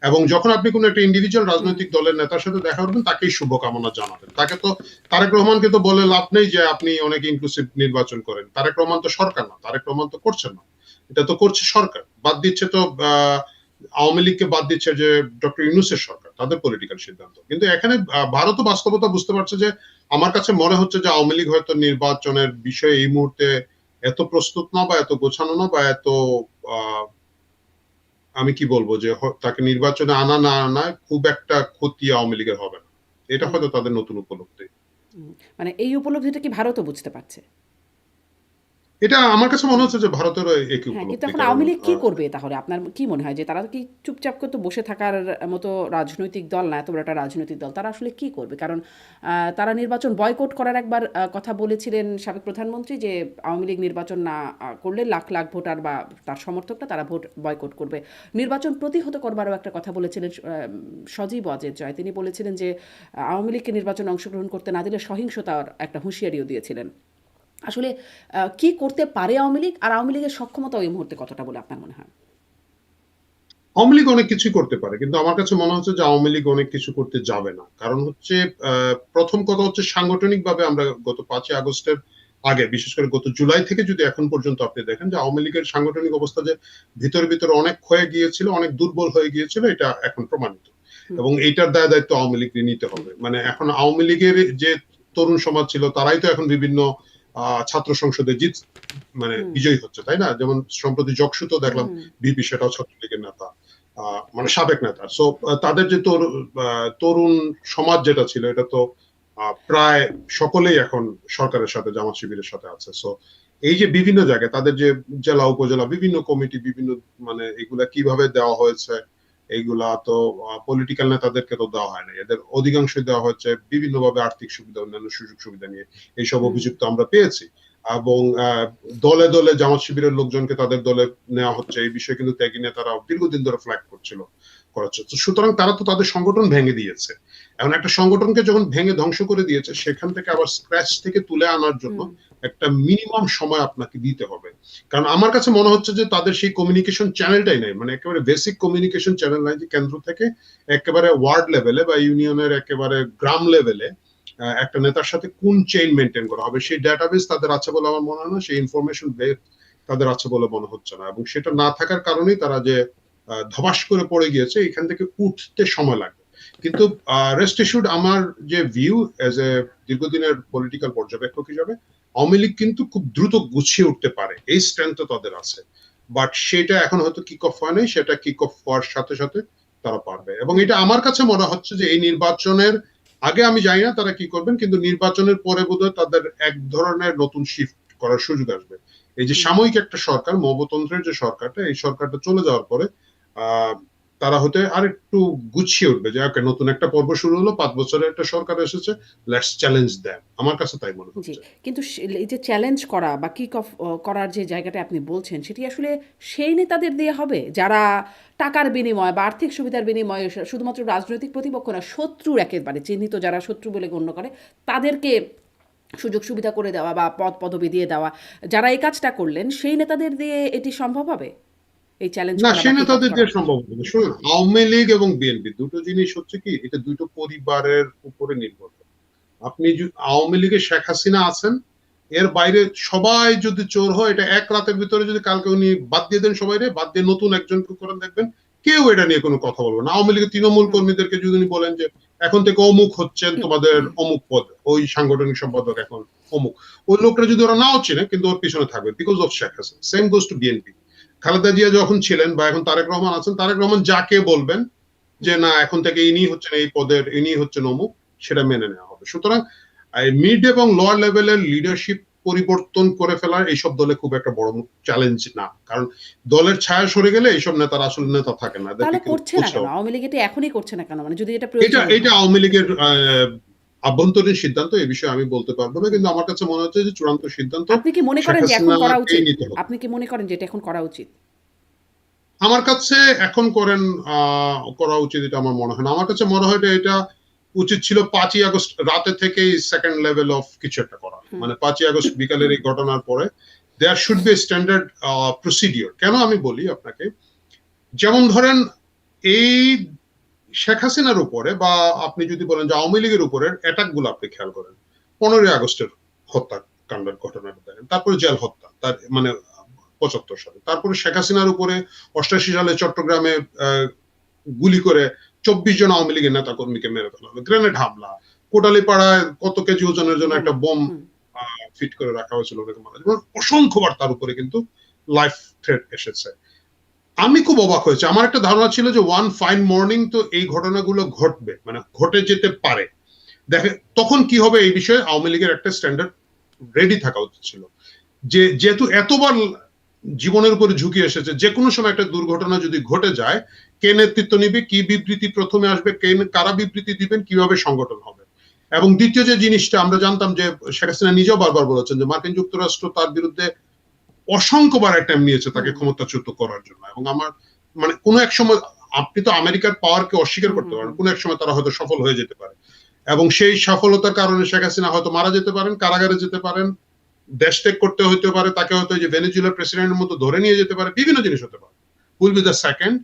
[SPEAKER 2] এবং যখন আপনি কোন একটা ইন্ডিভিজুয়াল রাজনৈতিক দলের নেতার সাথে দেখা করবেন তাকেই শুভকামনা জানাবেন। তাকে তো তারেক রহমানকে তো বলে লাভ নেই যে আপনি অনেক ইনক্লুসিভ নির্বাচন করেন, তারেক রহমান তো সরকার না, তারেক রহমান তো করছেন না, এটা তো করছে সরকার। বাদ দিচ্ছে তো আওয়ামী লীগকে বাদ দিচ্ছে যে ডক্টর ইউনূসের সরকার, তাদের পলিটিক্যাল সিদ্ধান্ত। কিন্তু এখানে ভারতও বাস্তবতা বুঝতে পারছে যে আমার কাছে মনে হচ্ছে যে আওয়ামী লীগ হয়তো নির্বাচনের বিষয়ে এই মুহূর্তে এত প্রস্তুত না বা এত গোছানো না বা এত আমি কি বলবো যে তাকে নির্বাচনে আনা না আনা খুব একটা ক্ষতি আওয়ামী লীগের হবে না, এটা হয়তো তাদের নতুন উপলব্ধি।
[SPEAKER 1] মানে এই উপলব্ধিটা কি ভারতও বুঝতে পারছে?
[SPEAKER 2] এটা আমার কাছে মনে হচ্ছে যে ভারতেরও একই
[SPEAKER 1] হ্যাঁ, কিন্তু
[SPEAKER 2] উপলব্ধি।
[SPEAKER 1] এখন
[SPEAKER 2] কারণ
[SPEAKER 1] আওয়ামী লীগ কি করবে তাহলে? আপনার কি মনে হয় যে তারা কি চুপচাপ করে তো বসে থাকার মতো রাজনৈতিক দল না, এত বড় একটা রাজনৈতিক দল, তারা আসলে কি করবে? কারণ তারা নির্বাচন বয়কট করার একবার কথা বলেছিলেন সাবেক প্রধানমন্ত্রী, যে আওয়ামী লীগ নির্বাচন না করলে লাখ লাখ ভোটার বা তার সমর্থকরা তারা ভোট বয়কট করবে। নির্বাচন প্রতিহত করবারও একটা কথা বলেছিলেন সজীব ওয়াজেদ জয়, তিনি বলেছিলেন যে আওয়ামী লীগকে নির্বাচনে অংশগ্রহণ করতে না দিলে সহিংসতার একটা হুঁশিয়ারিও দিয়েছিলেন। আসলে কি করতে পারে আওয়ামী লীগ, আর আওয়ামী লীগের সক্ষমতা এই মুহূর্তে কতটা বলে আপনার মনে হয়?
[SPEAKER 2] আওয়ামী লীগ অনেক কিছু করতে পারে, কিন্তু আমার কাছে মনে হচ্ছে যে আওয়ামী লীগ অনেক কিছু করতে যাবে না। কারণ হচ্ছে প্রথম কথা হচ্ছে সাংগঠনিক ভাবে আমরা গত 5ই আগস্টের আগে, বিশেষ করে গত জুলাই থেকে যদি এখন পর্যন্ত আপনি দেখেন যে আওয়ামী লীগের সাংগঠনিক অবস্থা যে ভিতরে ভিতরে অনেক ক্ষয়ে গিয়েছিল, অনেক দুর্বল হয়ে গিয়েছিল, এটা এখন প্রমাণিত। এবং এইটার দায়িত্ব আওয়ামী লীগকে নিতে হবে। মানে এখন আওয়ামী লীগের যে তরুণ সমাজ ছিল তারাই তো এখন বিভিন্ন ছাত্র সংসদে বিজয়ী হচ্ছে, তাই না? যেমন সম্প্রতি জকসুতো দেখলাম ভিপি, সেটাও ছাত্রলীগের নেতা, মানে সাবেক নেতা। সো তাদের যে তরুণ সমাজ যেটা ছিল, এটা তো প্রায় সকলেই এখন সরকারের সাথে, জামাত শিবিরের সাথে আছে। সো এই যে বিভিন্ন জায়গায় তাদের যে জেলা উপজেলা বিভিন্ন কমিটি, বিভিন্ন এগুলা কিভাবে দেওয়া হয়েছে, এইগুলা তো পলিটিক্যাল নেতাদেরকে তো দেওয়া হয় না, এদের অধিকাংশ দেওয়া হচ্ছে বিভিন্নভাবে আর্থিক সুবিধা, অন্যান্য সুযোগ সুবিধা নিয়ে। এইসব অভিযোগ তো আমরা পেয়েছি। এবং দলে দলে জামাত শিবিরের লোকজনকে তাদের দলে নেওয়া হচ্ছে, এই বিষয়ে কিন্তু ত্যাগী নেতারা দীর্ঘদিন ধরে ফ্ল্যাগ করাচ্ছে। সুতরাং তারা তো তাদের সংগঠন ভেঙে দিয়েছে। এখন একটা সংগঠনকে যখন ভেঙে ধ্বংস করে দিয়েছে, সেখান থেকে আবার স্ক্র্যাচ থেকে তুলে আনার জন্য একটা মিনিমাম সময় আপনাকে দিতে হবে। কারণ আমার কাছে মনে হচ্ছে যে তাদের সেই কমিউনিকেশন চ্যানেলটাই নাই, মানে একেবারে বেসিক কমিউনিকেশন চ্যানেল নাই, যে কেন্দ্র থেকে একেবারে ওয়ার্ড লেভেলে বা ইউনিয়নের একেবারে গ্রাম লেভেলে একটা নেতার সাথে কোন চেইন মেনটেন করা হবে সেই ডাটাবেস তাদের আছে বলে আমার মনে হয় না, সেই ইনফরমেশন তাদের আছে বলে মনে হচ্ছে না। এবং সেটা না থাকার কারণেই তারা যে ধবাস করে পড়ে গিয়েছে, এখান থেকে উঠতে সময় লাগবে। কিন্তু রেস্ট এশিউড, আমার যে ভিউ এজ এ দীর্ঘদিনের পলিটিক্যাল পর্যবেক্ষক হিসাবে, আওয়ামী লীগ কিন্তু খুব দ্রুত গুছিয়ে উঠতে পারে, এই স্ট্রেংথ তাদের আছে। বাট সেটা এখন হয়তো কিক অফ হয় নাই, সেটা কিক অফ হওয়ার সাথে সাথে তারা পারবে। এবং এটা আমার কাছে মনে হচ্ছে যে এই নির্বাচনের আগে আমি জানি না তারা কি করবেন, কিন্তু নির্বাচনের পরে বোধহয় তাদের এক ধরনের নতুন শিফট করার সুযোগ আসবে। এই যে সাময়িক একটা সরকার, মবতন্ত্রের যে সরকারটা, এই সরকারটা চলে যাওয়ার পরে তারা হতে আর একটু গুছিয়ে উঠবে, যে ওকে নতুন একটা পর্ব শুরু হলো, 5 বছরের একটা সরকার এসেছে, লেটস চ্যালেঞ্জ দেম। আমার কাছে তাই মনে হচ্ছে।
[SPEAKER 1] কিন্তু এই যে চ্যালেঞ্জ করা বা কিক অফ করার যে জায়গাটা আপনি বলছেন, সেটি আসলে সেই নেতাদের দিয়ে হবে যারা টাকার বিনিময় বা আর্থিক সুবিধার বিনিময়ে শুধুমাত্র রাজনৈতিক প্রতিপক্ষ না, শত্রুর একেবারে চিহ্নিত যারা শত্রু বলে গণ্য করে তাদেরকে সুযোগ সুবিধা করে দেওয়া বা পদবি দিয়ে দেওয়া, যারা এই কাজটা করলেন সেই নেতাদের দিয়ে এটি সম্ভব হবে? এই চ্যালেঞ্জ
[SPEAKER 2] না,
[SPEAKER 1] করা
[SPEAKER 2] সে
[SPEAKER 1] বা কিক অফ
[SPEAKER 2] নেতাদের
[SPEAKER 1] করা?
[SPEAKER 2] দিয়ে সম্ভব হবে। শুনুন, আওয়ামী লীগ এবং বিএনপি দুটো জিনিস হচ্ছে কি, এটা দুটো পরিবারের উপরে নির্ভর করে। আপনি আওয়ামী লীগে শেখ হাসিনা আছেন, এর বাইরে সবাই যদি চোর হয়, এটা এক রাতের ভিতরে যদি কালকে উনি বাদ দিয়ে দেন, সবাই বাদ দিয়ে নতুন একজনকে করেন, দেখবেন কেউ এটা নিয়ে কোনো কথা বলবে না। আওয়ামী লীগের তৃণমূল কর্মীদেরকে যদি উনি বলেন যে এখন থেকে অমুক হচ্ছেন তোমাদের অমুক পদ, ওই সাংগঠনিক সম্পাদক এখন অমুক, ওই লোকটা যদি ওরা নাও চেনে, কিন্তু ওর পিছনে থাকবে because of Sheikh Hasina. Same goes to BNP. Khaleda Zia যখন ছিলেন বা এখন তারেক রহমান আছেন, তারেক রহমান যাকে বলবেন যে না এখন থেকে ইনি হচ্ছেন এই পদের, ইনি হচ্ছেন অমুক, সেটা মেনে নেওয়া হবে। সুতরাং মিড এবং লোয়ার লেভেলের লিডারশিপ পরিবর্তন করে ফেলার এইসব দলে খুব একটা বড় চ্যালেঞ্জ না, কারণ দলের ছায়া সরে গেলে এইসব নেতার আসলে নেতা থাকে না।
[SPEAKER 1] তাহলে করছে না কেন আওয়ামী লীগ? এটা এখনই করছে না কেন? মানে যদি এটা প্রয়োজন,
[SPEAKER 2] এটা আওয়ামী লীগের আভ্যন্তরীণ সিদ্ধান্ত, এই বিষয়ে আমি বলতে পারবো না, কিন্তু আমার কাছে মনে হচ্ছে যে চূড়ান্ত সিদ্ধান্ত
[SPEAKER 1] আপনি কি মনে করেন যে এখন করা উচিত? আপনি কি মনে করেন যে এটা এখন করা উচিত?
[SPEAKER 2] আমার কাছে এখন করা উচিত এটা আমার মনে হয় না। আমার কাছে মনে হয় এটা উচিত ছিল 5ই আগস্ট রাতে থেকেই সেকেন্ড লেভেল অফ কিছু একটা করা। মানে 5ই আগস্ট বিকালের এই ঘটনার পরে there should be standard procedure. কেন আমি বলি আপনাকে, যেমন ধরেন এই শেখ হাসিনার উপরে বা আপনি যদি বলেন যে আওয়ামী লীগের উপরে অ্যাটাক গুলো আপনি খেয়াল করেন, 15ই আগস্টের হত্যাকাণ্ডের ঘটনাটা দেখেন, তারপরে জেল হত্যা, তার মানে 75 সালে, তারপরে শেখ হাসিনার উপরে 88 সালে চট্টগ্রামে গুলি করে 24 জন আওয়ামী লীগের নেতা কর্মীকে মেরে ফেলা হলো, গ্রেনেড হামলা, কোটালীপাড়ায় কত কেজি ওজনের জন্য একটা বোম ফিট করে রাখা হয়েছিল, অসংখ্যবার তার উপরে কিন্তু লাইফ থ্রেট এসেছে। আমি খুব অবাক হয়েছে, আমার একটা ধারণা ছিল যে ওয়ান ফাইন মর্নিং তো এই ঘটনাগুলো ঘটবে, মানে ঘটে যেতে পারে। দেখে তখন কি হবে এই বিষয়ে আওয়ামী লীগের একটা স্ট্যান্ডার্ড রেডি থাকা উচিত ছিল, যে যেহেতু এতবার জীবনের উপরে ঝুঁকি এসেছে, যে কোনো সময় একটা দুর্ঘটনা যদি ঘটে যায়, কে নেতৃত্ব নিবে, কি বিবৃতি প্রথমে আসবে, কারা বিবৃতি দিবেন, কিভাবে সংগঠন হবে। এবং দ্বিতীয় যে জিনিসটা আমরা জানতাম, যে শেখ হাসিনা নিজেও বারবার বলেছেন যে মার্কিন যুক্তরাষ্ট্র তার বিরুদ্ধে অসংখ্যবার অ্যাটেম্প নিয়েছে তাকে ক্ষমতাচ্যুত করার জন্য। এবং আমার মানে কোনো এক সময় আপনি তো আমেরিকার পাওয়ারকে অস্বীকার করতে পারেন, কোনো এক সময় তারা হয়তো সফল হয়ে যেতে পারে, এবং সেই সফলতার কারণে শেখ হাসিনা হয়তো মারা যেতে পারেন, কারাগারে যেতে পারেন, দেশ ত্যাগ করতে হতে পারে, তাকে হয়তো যে ভেনেজুয়েলার প্রেসিডেন্টের মতো ধরে নিয়ে যেতে পারে, বিভিন্ন জিনিস হতে পারে। Will be the second.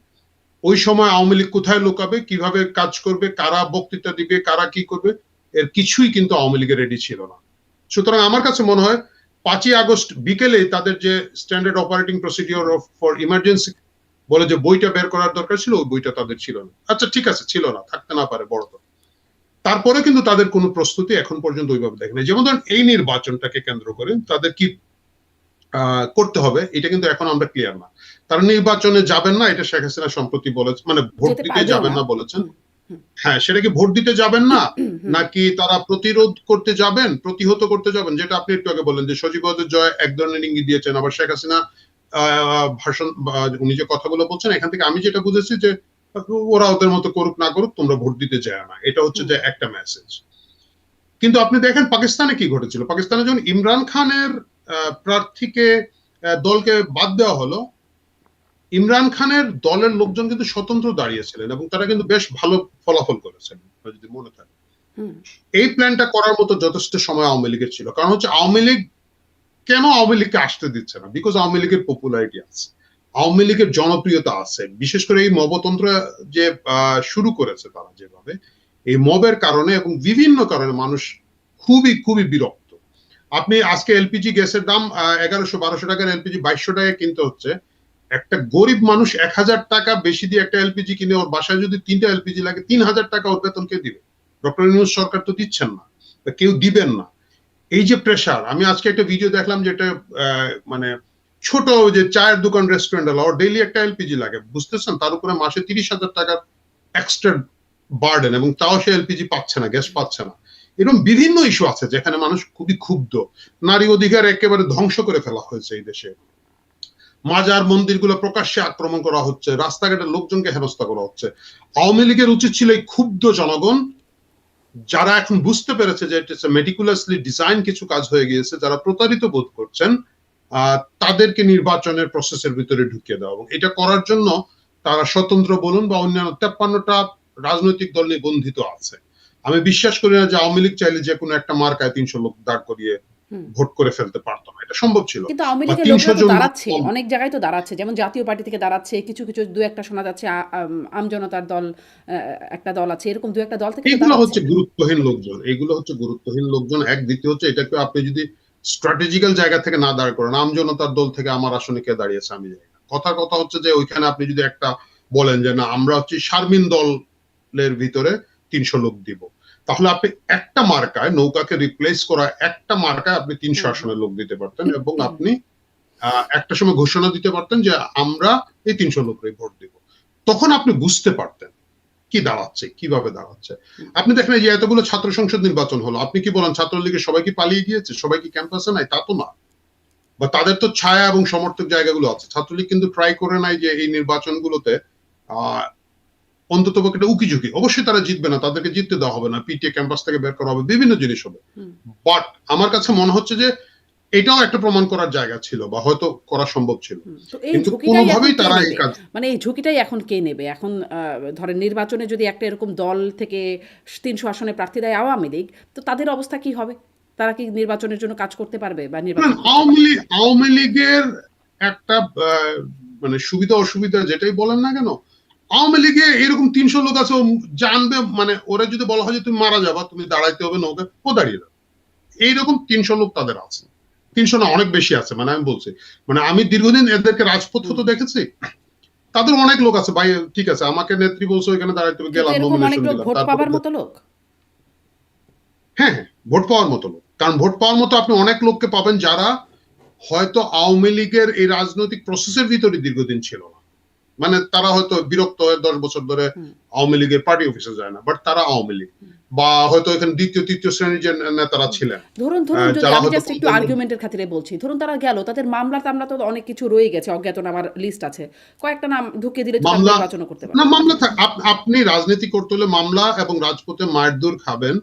[SPEAKER 2] ওই সময় আওয়ামী লীগ কোথায় লুকাবে, কিভাবে কাজ করবে, কারা বক্তৃতা দিবে, কারা কি করবে, এর কিছুই কিন্তু আওয়ামী লীগের রেডি ছিল না। সুতরাং আমার কাছে মনে হয় 5ই আগস্ট বিকেলে তাদের যে standard operating procedure for emergency বলে যে বইটা বের করার দরকার ছিল, ওই বইটা তাদের ছিল না। আচ্ছা ঠিক আছে, ছিল না, থাকতে না পারে, বড় তো। তারপরে কিন্তু তাদের কোনো প্রস্তুতি এখন পর্যন্ত ওইভাবে দেখেনি। যেমন ধরেন এই নির্বাচনটাকে কেন্দ্র করে তাদের কি করতে হবে, এটা কিন্তু এখন আমরা ক্লিয়ার না। তারা নির্বাচনে যাবেন না, এটা শেখ হাসিনা সম্প্রতি বলেছে, মানে ভোট
[SPEAKER 1] যেতে
[SPEAKER 2] দিতে
[SPEAKER 1] পারবেও
[SPEAKER 2] যাবেন
[SPEAKER 1] না।
[SPEAKER 2] না বলেছেন।
[SPEAKER 1] হুম, হুম,
[SPEAKER 2] হ্যাঁ, সেটা কি ভোট দিতে যাবেন না,
[SPEAKER 1] হুম,
[SPEAKER 2] নাকি তারা প্রতিরোধ করতে যাবেন, প্রতিহত করতে যাবেন? যেটা আপনি একটু আগে বললেন যে সজীবদের জয় এক ধরনের ইঙ্গিত দিয়েছেন, আবার শেখ হাসিনা ভাষণ উনি যে কথাগুলো বলছেন, এখান থেকে আমি যেটা বুঝেছি যে ওরা ওদের মতো করুক না করুক, তোমরা ভোট দিতে যায় না, এটা হচ্ছে
[SPEAKER 1] হুম,
[SPEAKER 2] যে একটা মেসেজ। কিন্তু আপনি দেখেন পাকিস্তানে কি ঘটেছিল। পাকিস্তানে যখন ইমরান খানের প্রার্থীকে দলকে বাদ দেওয়া হলো, ইমরান খানের দলের লোকজন কিন্তু স্বতন্ত্র দাঁড়িয়েছিলেন এবং তারা কিন্তু বেশ ভালো ফলাফল করেছেন, যদি মনে থাকে।
[SPEAKER 1] হুম,
[SPEAKER 2] এই প্ল্যানটা করার মতো যথেষ্ট সময় আওয়ামী লীগের ছিল। কারণ হচ্ছে আওয়ামী লীগ কেন আওয়ামী লীগকে আসতে দিচ্ছে না? বিকজ আওয়ামী লীগের পপুলারিটি আছে, আওয়ামী লীগের জনপ্রিয়তা আছে। বিশেষ করে এই মবতন্ত্র যে শুরু করেছে তারা যেভাবে, এই মবের কারণে এবং বিভিন্ন কারণে মানুষ খুবই খুবই বিরক্ত। আপনি আজকে এলপিজি গ্যাসের দাম 1100-1200 টাকার এলপিজি 2200 টাকায় কিনতে হচ্ছে। একটা গরিব মানুষ 1000 টাকা বেশি দিয়ে একটা এলপিজি কিনে ওর বাসায় যদি 3টা এলপিজি লাগে, 3000 টাকা ওর বেতন কে দিবে? ডক্টর ইউনূস সরকার তো দিচ্ছেন না, কেউ দিবেন না। এই যে প্রেশার, আমি আজকে একটা ভিডিও দেখলাম যেটা মানে ছোট যে চায়ের দোকান, রেস্টুরেন্ট ওর ডেইলি একটা এলপিজি লাগে, বুঝতেছেন? তার উপরে মাসে 30,000 টাকার এক্সট্রা বার্ডেন, এবং তাও সে এলপিজি পাচ্ছে না, গ্যাস পাচ্ছে না। এরকম বিভিন্ন ইস্যু আছে যেখানে মানুষ খুবই ক্ষুব্ধ। নারী অধিকার একেবারে ধ্বংস করে ফেলা হয়েছে এই দেশে, মাজার মন্দিরগুলো প্রকাশ্যে আক্রমণ করা হচ্ছে, রাস্তাঘাটে লোকজনকে হেনস্থা করা হচ্ছে। আওয়ামী লীগের উচিত ছিল এই ক্ষুব্ধ জনগণ, যারা এখন বুঝতে পেরেছে যে এটা মেটিকুলাসলি ডিজাইন কিছু কাজ হয়ে গিয়েছে, যারা প্রতারিত বোধ করছেন, তাদেরকে নির্বাচনের প্রসেসের ভিতরে ঢুকিয়ে দেওয়া, এবং এটা করার জন্য তারা স্বতন্ত্র বলুন বা অন্যান্য 53টা রাজনৈতিক দল নিবন্ধিত আছে। আমি বিশ্বাস করি না যে আওয়ামী লীগ চাইলে যে কোনো একটা মার্কায় 300 লোক দাঁড় করিয়ে
[SPEAKER 1] হুম।
[SPEAKER 2] ভোট করে ফেলতে পারতো না, এটা সম্ভব ছিল।
[SPEAKER 1] কিন্তু আওয়ামী
[SPEAKER 2] বা
[SPEAKER 1] লীগের
[SPEAKER 2] 300
[SPEAKER 1] লোকরা তো
[SPEAKER 2] জন
[SPEAKER 1] দাঁড়াচ্ছে, অনেক জায়গায় তো দাঁড়াচ্ছে, যেমন জাতীয় পার্টি থেকে দাঁড়াচ্ছে, কিছু কিছু দু একটা শোনা যাচ্ছে আমজনতার দল, একটা দল আছে, এরকম দু একটা দল থেকে তো
[SPEAKER 2] এইগুলো
[SPEAKER 1] দাঁড়াচ্ছে।
[SPEAKER 2] হচ্ছে গুরুত্বহীন লোকজন, এইগুলো হচ্ছে গুরুত্বহীন লোকজন। এক, দ্বিতীয় হচ্ছে এটাকে আপনি যদি স্ট্র্যাটেজিক্যাল জায়গা থেকে না দাঁড় করেন, আমজনতার দল থেকে আমার আসনে কে দাঁড়িয়েছে আমি জানি না। কথার কথা হচ্ছে যে ওইখানে আপনি যদি একটা বলেন যে না আমরা হচ্ছে শারমিন দলের ভিতরে 300 লোক দিব, তাহলে আপনি একটা মার্কায়, নৌকাকে রিপ্লেস করা একটা মার্কায় আপনি 300
[SPEAKER 1] হুম, হুম,
[SPEAKER 2] আসনের লোক দিতে পারতেন, এবং আপনি একটা সময় ঘোষণা দিতে পারতেন যে আমরা এই 300 লোককে ভোট দিব। তখন আপনি বুঝতে পারতেন কি দাঁড়াচ্ছে, কিভাবে দাঁড়াচ্ছে।
[SPEAKER 1] হুম।
[SPEAKER 2] আপনি দেখেন যে এতগুলো ছাত্র সংসদ নির্বাচন হলো, আপনি কি বলেন ছাত্রলীগের সবাই কি পালিয়ে গিয়েছে, সবাই কি ক্যাম্পাসে নাই? তা তো না। বা তাদের তো ছায়া এবং সমর্থক জায়গাগুলো আছে। ছাত্রলীগ কিন্তু ট্রাই করে নাই যে এই নির্বাচনগুলোতে আহ অন্তত একটা উকি ঝুঁকি, অবশ্যই তারা জিতবে না, তাদেরকে জিততে দেওয়া হবে না, পিটিএ ক্যাম্পাস থেকে বের করা হবে, বিভিন্ন জিনিস হবে। বাট আমার কাছে মনে হচ্ছে যে এটাও একটা প্রমাণ করার জায়গা ছিল, বা হয়তো করা সম্ভব ছিল,
[SPEAKER 1] তো এই
[SPEAKER 2] কিন্তু
[SPEAKER 1] ঝুঁকিটাই এখন
[SPEAKER 2] কোনোভাবেই
[SPEAKER 1] কে
[SPEAKER 2] তারা এই
[SPEAKER 1] নেবে?
[SPEAKER 2] কাজ।
[SPEAKER 1] মানে এই ঝুঁকিটাই এখন কে নেবে? এখন ধরেন নির্বাচনে যদি একটা এরকম দল থেকে 300 আসনে প্রার্থী দেয় আওয়ামী লীগ, তো তাদের অবস্থা কি হবে? তারা কি নির্বাচনের জন্য কাজ করতে পারবে বা নির্বাচন করতে পারবে?
[SPEAKER 2] আওয়ামী লীগের একটা মানে সুবিধা অসুবিধা যেটাই বলেন না কেন, আওয়ামী লীগে এরকম 300 লোক আছে, ও জানবে, মানে ওরা যদি বলা হয় যে তুমি মারা যাবা, তুমি দাঁড়াইতে হবে নৌকা, ও দাঁড়িয়ে যাবে। এইরকম 300 লোক তাদের আছে, 300 না অনেক বেশি আছে। মানে আমি বলছি, মানে আমি দীর্ঘদিন এদেরকে রাজপথ
[SPEAKER 1] হুম।
[SPEAKER 2] হতে দেখেছি, তাদের অনেক লোক আছে ভাই, ঠিক আছে আমাকে নেত্রী বলছো এখানে দাঁড়াইতে হবে,
[SPEAKER 1] কিন্তু
[SPEAKER 2] গেলাম,
[SPEAKER 1] এরকম অনেক
[SPEAKER 2] নমিনেশন
[SPEAKER 1] লোক
[SPEAKER 2] দিলাম,
[SPEAKER 1] ভোট
[SPEAKER 2] তারপরে
[SPEAKER 1] পাবার মতো লোক?
[SPEAKER 2] হ্যাঁ হ্যাঁ, ভোট পাওয়ার মতো লোক। কারণ ভোট পাওয়ার মতো আপনি অনেক লোককে পাবেন যারা হয়তো আওয়ামী লীগের এই রাজনৈতিক প্রসেসের ভিতরে দীর্ঘদিন ছিল না, মানে তারা হয়তো বিরক্ত হয়ে 10 বছর ধরে
[SPEAKER 1] হুম,
[SPEAKER 2] আওয়ামী লীগের পার্টি অফিসে যায় না, বাট তারা আওয়ামী লীগ,
[SPEAKER 1] হুম,
[SPEAKER 2] বা হয়তো এখানে দ্বিতীয় তৃতীয় শ্রেণীর যে নেতারা
[SPEAKER 1] হুম।
[SPEAKER 2] ছিলেন,
[SPEAKER 1] ধরুন ধরুন যদি
[SPEAKER 2] যারা
[SPEAKER 1] আমি
[SPEAKER 2] হয়তো
[SPEAKER 1] জাস্ট একটু আর্গুমেন্টের খাতিরে বলছি, ধরুন তারা গেল, তাদের মামলা টামলা তো অনেক কিছু রয়ে গেছে, অজ্ঞাতনামার লিস্ট আছে, কয়েকটা নাম ঢুকিয়ে দিলে তো তারা
[SPEAKER 2] মামলা,
[SPEAKER 1] নির্বাচনও করতে
[SPEAKER 2] না
[SPEAKER 1] পারবে।
[SPEAKER 2] মামলা আপনি রাজনীতি করতে হলে মামলা এবং রাজপথে মায়ের দূর খাবেন,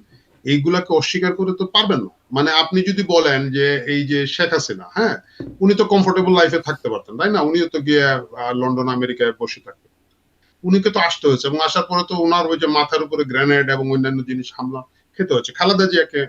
[SPEAKER 2] এইগুলাকে অস্বীকার করে তো পারবেন না। মানে আপনি যদি বলেন যে এই যে শেখ হাসিনা, হ্যাঁ উনি তো কমফোর্টেবল লাইফে থাকতে পারতেন, তাই না? উনিও তো গিয়ে লন্ডন আমেরিকায় বসে থাকতেন, উনিকে তো আসতে হয়েছে, এবং আসার পরে তো ওনার ওই যে মাথার উপরে গ্রেনেড এবং অন্যান্য জিনিস হামলা খেতে হচ্ছে, খালেদা জিয়াকে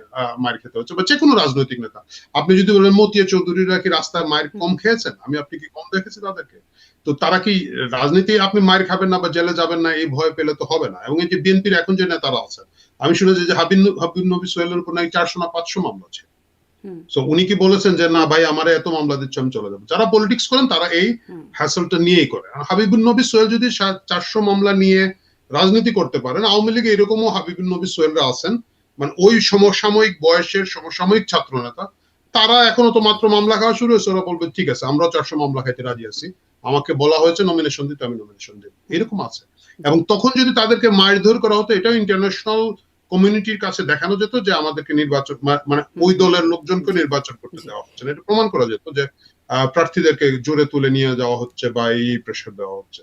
[SPEAKER 2] মার খেতে হচ্ছে, বা যে কোনো রাজনৈতিক নেতা। আপনি যদি বলেন মতিয়া চৌধুরীরা কি রাস্তায় মায়ের কম খেয়েছেন, আপনি কি কম দেখেছি তাদেরকে? তো তারা কি রাজনীতি আপনি মায়ের খাবেন না বা জেলে যাবেন না এই ভয় পেলে তো হবে না। এবং এই যে বিএনপির এখন যে নেতারা আছেন, আমি শুনেছি যে হাবিব নবী সোহেলের উপর নাকি 400 না 500 মামলা আছে। সো উনি কি বলেছেন যে না ভাই আমার এত মামলা দিচ্ছে আমি চলে যাবো? যারা পলিটিক্স করেন তারা এই হ্যাসলটা নিয়েই করে। হাবিবুন নবী সোহেল যদি 400 মামলা নিয়ে রাজনীতি করতে পারেন, আওয়ামী লীগে এরকমও হাবিবুন নবী সোহেলরা আছেন, মানে ওই সমসাময়িক বয়সের সমসাময়িক ছাত্র নেতা, তারা এখনো তো মাত্র মামলা খাওয়া শুরু হয়েছে, ওরা বলবে ঠিক আছে আমরা 400 মামলা খাইতে রাজি আছি, আমাকে বলা হয়েছে নমিনেশন দিতে, আমি নমিনেশন দিব, এরকম আছে। এবং তখন যদি তাদেরকে মারধর করা হতো, এটাও ইন্টারন্যাশনাল কমিউনিটির কাছে দেখানো যেত যে আমাদেরকে নির্বাচন মানে ওই দলের লোকজনকে নির্বাচন করতে দেওয়া হচ্ছে না, এটা প্রমাণ করা যেত যে প্রার্থীদেরকে জোরে তুলে নিয়ে যাওয়া হচ্ছে বা এই প্রেশার দেওয়া হচ্ছে।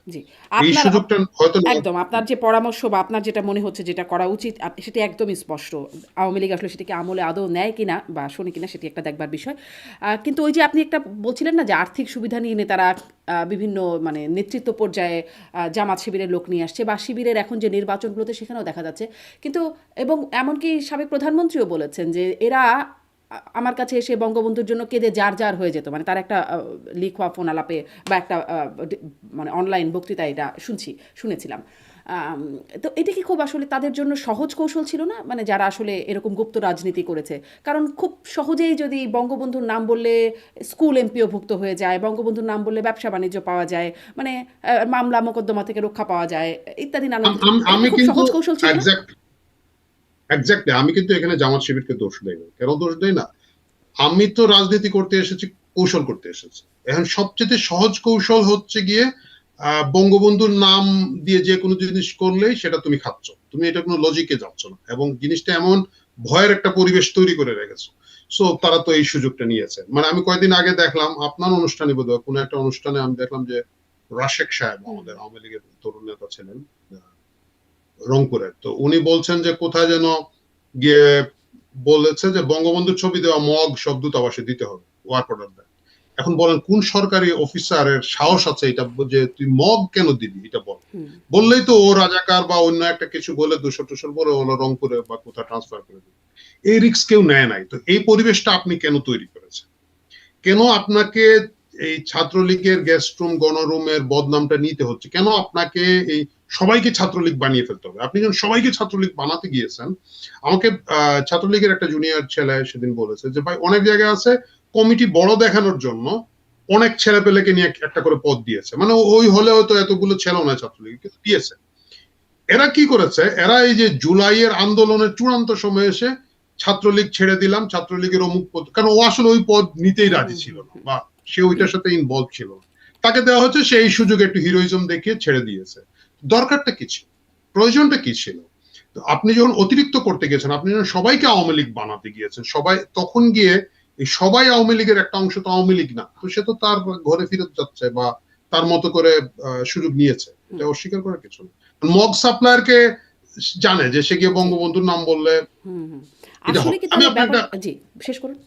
[SPEAKER 2] এই সুযোগটা হয়তো
[SPEAKER 1] একদম আপনার যে পরামর্শ বা আপনার যেটা মনে হচ্ছে যেটা করা উচিত সেটা একদমই স্পষ্ট। আওয়ামী লীগ আসলে সেটাকে আমলে আদৌ নেয় কিনা বা শোনে কিনা সেটি একটা দেখবার বিষয়। কিন্তু ওই যে আপনি একটা বলছিলেন না যে আর্থিক সুবিধা নিয়ে নেতারা বিভিন্ন মানে নেতৃত্ব পর্যায়ে জামাত শিবিরের লোক নিয়ে আসছে বা শিবিরের এখন যে নির্বাচনগুলোতে সেখানেও দেখা যাচ্ছে। কিন্তু এবং এমনকি সাবেক প্রধানমন্ত্রীও বলেছেন যে এরা আমার কাছে এসে বঙ্গবন্ধুর জন্য কেঁদে যার হয়ে যেত, মানে তার একটা লিখোয়া ফোন আলাপে বা একটা মানে অনলাইন বক্তৃতা এটা শুনেছিলাম। তো এটা কি খুব আসলে তাদের জন্য সহজ কৌশল ছিল না, মানে যারা আসলে এরকম গুপ্ত রাজনীতি করেছে? কারণ খুব সহজেই যদি বঙ্গবন্ধুর নাম বললে স্কুল এমপিও ভুক্ত হয়ে যায়, বঙ্গবন্ধুর নাম বললে ব্যবসা বাণিজ্য পাওয়া যায়, মানে মামলা মোকদ্দমা থেকে রক্ষা পাওয়া যায় ইত্যাদি নানা কিছু,
[SPEAKER 2] আমি
[SPEAKER 1] খুব
[SPEAKER 2] কিন্তু
[SPEAKER 1] সহজ কৌশল ছিল না?
[SPEAKER 2] এক্স্যাক্টলি আমি কিন্তু এখানে জামাত শিবিরকে দোষ দেই না। কেন দোষ দেই না? আমি তো রাজনীতি করতে এসেছি, কৌশল করতে এসেছি। এখন সবচেয়ে সহজ কৌশল হচ্ছে গিয়ে বঙ্গবন্ধুর নাম দিয়ে যে কোনো জিনিস করলেই সেটা তুমি খাচ্ছ, তুমি এটা কোনো লজিকে যাচ্ছ না, এবং জিনিসটা এমন ভয়ের একটা পরিবেশ তৈরি করে রেখেছো। সো তারা তো এই সুযোগটা নিয়েছে। মানে আমি কয়েকদিন আগে দেখলাম আপনার অনুষ্ঠানে, বোধহয় কোনো একটা অনুষ্ঠানে আমি দেখলাম যে রাশেক সাহেব, আমাদের আওয়ামী লীগের তরুণ নেতা ছিলেন রংপুরের, তো উনি বলছেন যে কোথায় যেন গিয়ে বলেছে যে বঙ্গবন্ধুর ছবি দেওয়া মগ সব দূতাবাসে দিতে হবে, ওয়ার্ক অর্ডার দেয়। এখন বলেন কোন সরকারি অফিসারের সাহস আছে এটা যে তুই মগ কেন দিবি, এটা বললেই তো ও রাজাকার বা অন্য একটা কিছু বলে 200-200 বলে ওরা রংপুরে বা কোথাও ট্রান্সফার করে দিবে। এই রিস্ক কেউ নেয় নাই। তো এই পরিবেশটা আপনি কেন তৈরি করেছেন? কেন আপনাকে এই ছাত্রলীগের গেস্ট রুম গণরুমের বদনামটা নিতে হচ্ছে? কেন আপনাকে এই সবাইকে ছাত্রলীগ বানিয়ে ফেলতে হবে? আপনি যখন সবাইকে ছাত্রলীগ বানাতে গিয়েছেন, আমাকে ছাত্রলীগের একটা জুনিয়র ছেলে সেদিন বলেছে যে ভাই অনেক জায়গায় আছে কমিটি বড় দেখানোর জন্য অনেক ছেলে পেলেকে নিয়ে একটা করে পদ দিয়েছে, মানে ওই হলে হয়তো এতগুলো ছেলে নয় ছাত্রলীগ কিন্তু দিয়েছে। এরা কি করেছে, এরা এই যে জুলাইয়ের আন্দোলনের চূড়ান্ত সময়ে এসে ছাত্রলীগ ছেড়ে দিলাম, ছাত্রলীগের অমুক পদ, কারণ ও আসলে ওই পদ নিতেই রাজি ছিল না বা সে ওইটার সাথে ইনভলভ ছিল না, তাকে দেওয়া হচ্ছে, সেই সুযোগে একটু হিরোইজম দেখিয়ে ছেড়ে দিয়েছে। দরকারটা কি ছিল, প্রয়োজনটা কি ছিল? তো আপনি যখন অতিরিক্ত করতে গেছেন, আপনি যখন সবাইকে আওয়ামী লীগ বানাতে গিয়েছেন, সবাই তখন গিয়ে এই সবাই আওয়ামী লীগের একটা অংশ তো আওয়ামী লীগ না, তো সে তো তার ঘরে ফিরত যাচ্ছে বা তার মতো করে সুযোগ নিয়েছে, এটা অস্বীকার করার কিছু না। মগ সাপ্লায়ারকে জানে যে সে গিয়ে বঙ্গবন্ধুর নাম বললে
[SPEAKER 1] আসলে কি তাহলে ব্যাপার, জি শেষ করুন।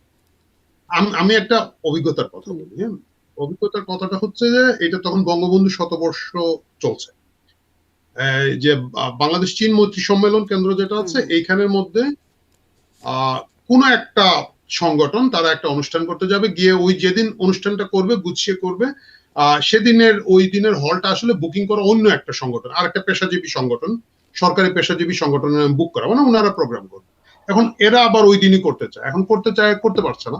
[SPEAKER 2] আমি একটা অভিজ্ঞতার কথা বলি। হ্যাঁ, অভিজ্ঞতার কথাটা হচ্ছে যে এটা তখন বঙ্গবন্ধু শতবর্ষ চলছে, যে বাংলাদেশ চীন মৈত্রী সম্মেলন কেন্দ্র যেটা আছে এইখানের মধ্যে কোন একটা সংগঠন তারা একটা অনুষ্ঠান করতে যাবে, গিয়ে ওই যেদিন অনুষ্ঠানটা করবে গুছিয়ে করবে, সেদিনের ওই দিনের হলটা আসলে বুকিং করা অন্য একটা সংগঠন, আর একটা পেশাজীবী সংগঠন, সরকারি পেশাজীবী সংগঠনের বুক করা, মানে ওনারা প্রোগ্রাম করবে। এখন এরা আবার ওই দিনই করতে চায়, এখন করতে চায় করতে পারছে না।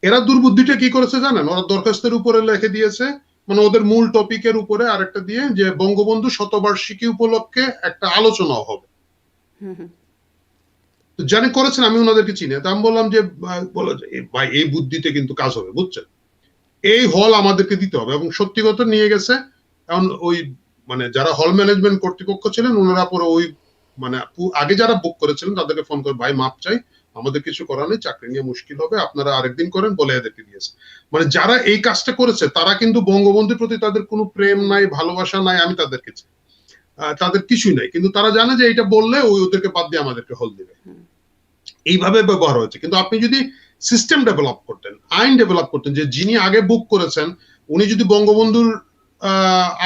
[SPEAKER 2] এরা দুর্বুদ্ধিটা কি করেছে জানেন? ওরা দরখাস্তের উপরে লিখে দিয়েছে, মানে ওদের মূল টপিকের উপরে আরেকটা দিয়ে যে বঙ্গবন্ধু শতবার্ষিকী উপলক্ষে একটা আলোচনা হবে। জানি করেছেন, আমি ওনাদেরকে চিনি, তা আমি বললাম যে ভাই এই বুদ্ধিতে কিন্তু কাজ হবে, বুঝছেন, এই হল আমাদেরকে দিতে হবে। এবং সত্যি কথা নিয়ে গেছে। এখন ওই মানে যারা হল ম্যানেজমেন্ট কর্তৃপক্ষ ছিলেন ওনারা পরে ওই মানে আগে যারা বুক করেছিলেন তাদেরকে ফোন করে ভাই মাপ চাই, আমাদের কিছু করার নেই, চাকরি নিয়ে মুশকিল হবে, আপনারা আরেকদিন করেন বলে এদেরকে দিয়েছে। মানে যারা এই কাজটা করেছে তারা কিন্তু বঙ্গবন্ধুর প্রতি তাদের কোনো প্রেম নাই, ভালোবাসা নাই, আমি তাদেরকে চাই, তাদের কিছুই নাই, কিন্তু তারা জানে যে এটা বললে ওই ওদেরকে বাদ দিয়ে আমাদেরকে হল দিবে, এইভাবে ব্যবহার হয়েছে। কিন্তু আপনি যদি সিস্টেম ডেভেলপ করতেন, আইন ডেভেলপ করতেন, যে যিনি আগে বুক করেছেন উনি যদি বঙ্গবন্ধুর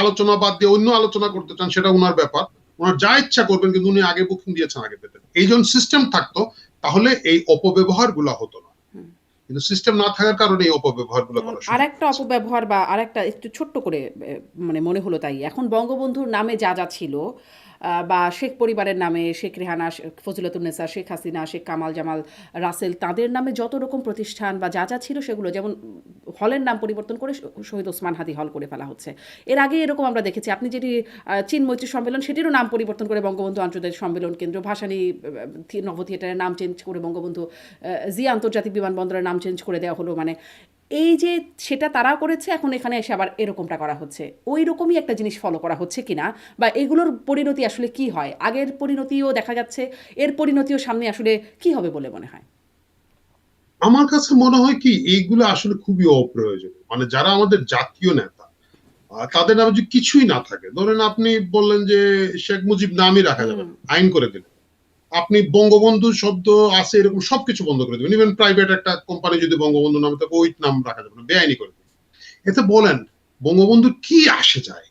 [SPEAKER 2] আলোচনা বাদ দিয়ে অন্য আলোচনা করতে চান সেটা ওনার ব্যাপার, ওনার যা ইচ্ছা করবেন, কিন্তু উনি আগে বুকিং দিয়েছেন, আগে পেতেন। এই যখন সিস্টেম থাকতো তাহলে এই অপব্যবহার গুলা হতো না, কিন্তু সিস্টেম না থাকার কারণে এই অপব্যবহার গুলো করা শুরু।
[SPEAKER 1] আরেকটা অপব্যবহার বা আরেকটা একটু ছোট্ট করে মানে মনে হলো তাই, এখন বঙ্গবন্ধুর নামে যা যা ছিল বা শেখ পরিবারের নামে শেখ রেহানা, ফজিলতুন্নেসা, শেখ হাসিনা, শেখ কামাল জামাল, রাসেল, তাদের নামে যত রকম প্রতিষ্ঠান বা যা যা ছিল সেগুলো, যেমন হলের নাম পরিবর্তন করে শহীদ ওসমান হাদি হল করে ফেলা হচ্ছে। এর আগে এরকম আমরা দেখেছি, আপনি যেটি চীন মৈত্রী সম্মেলন, সেটিরও নাম পরিবর্তন করে বঙ্গবন্ধু আন্তর্জাতিক সম্মেলন কেন্দ্র, ভাসানী নভ থিয়েটারের নাম চেঞ্জ করে বঙ্গবন্ধু জিয়া আন্তর্জাতিক বিমানবন্দরের নাম চেঞ্জ করে দেওয়া হলো। মানে এই যে সেটা তারা করেছে, এখন এখানে এসে আবার এরকমটা করা হচ্ছে। ওই রকমই একটা জিনিস ফলো করা হচ্ছে কিনা, বা এগুলোর পরিণতি আসলে কি হয়? আগের পরিণতিও দেখা যাচ্ছে, এর পরিণতিও সামনে আসলে কি হবে বলে মনে হয়?
[SPEAKER 2] আমার কাছে মনে হয় কি এইগুলো আসলে খুবই অপ্রয়োজনীয়। মানে যারা আমাদের জাতীয় নেতা, তাদের নামে যদি কিছুই না থাকে, ধরেন আপনি বললেন যে শেখ মুজিব নামই রাখা যাবে না, আইন করে দিলেন। আপনি বঙ্গবন্ধু শব্দ আছে এরকম সবকিছু বন্ধ করে দেবেন, ইভেন প্রাইভেট একটা কোম্পানি যদি বঙ্গবন্ধু নামে থাকে ওই নাম রাখা যাবে না, বেআইনি করে দেবেন। এতে বলেন বঙ্গবন্ধুর কি আসে যায়?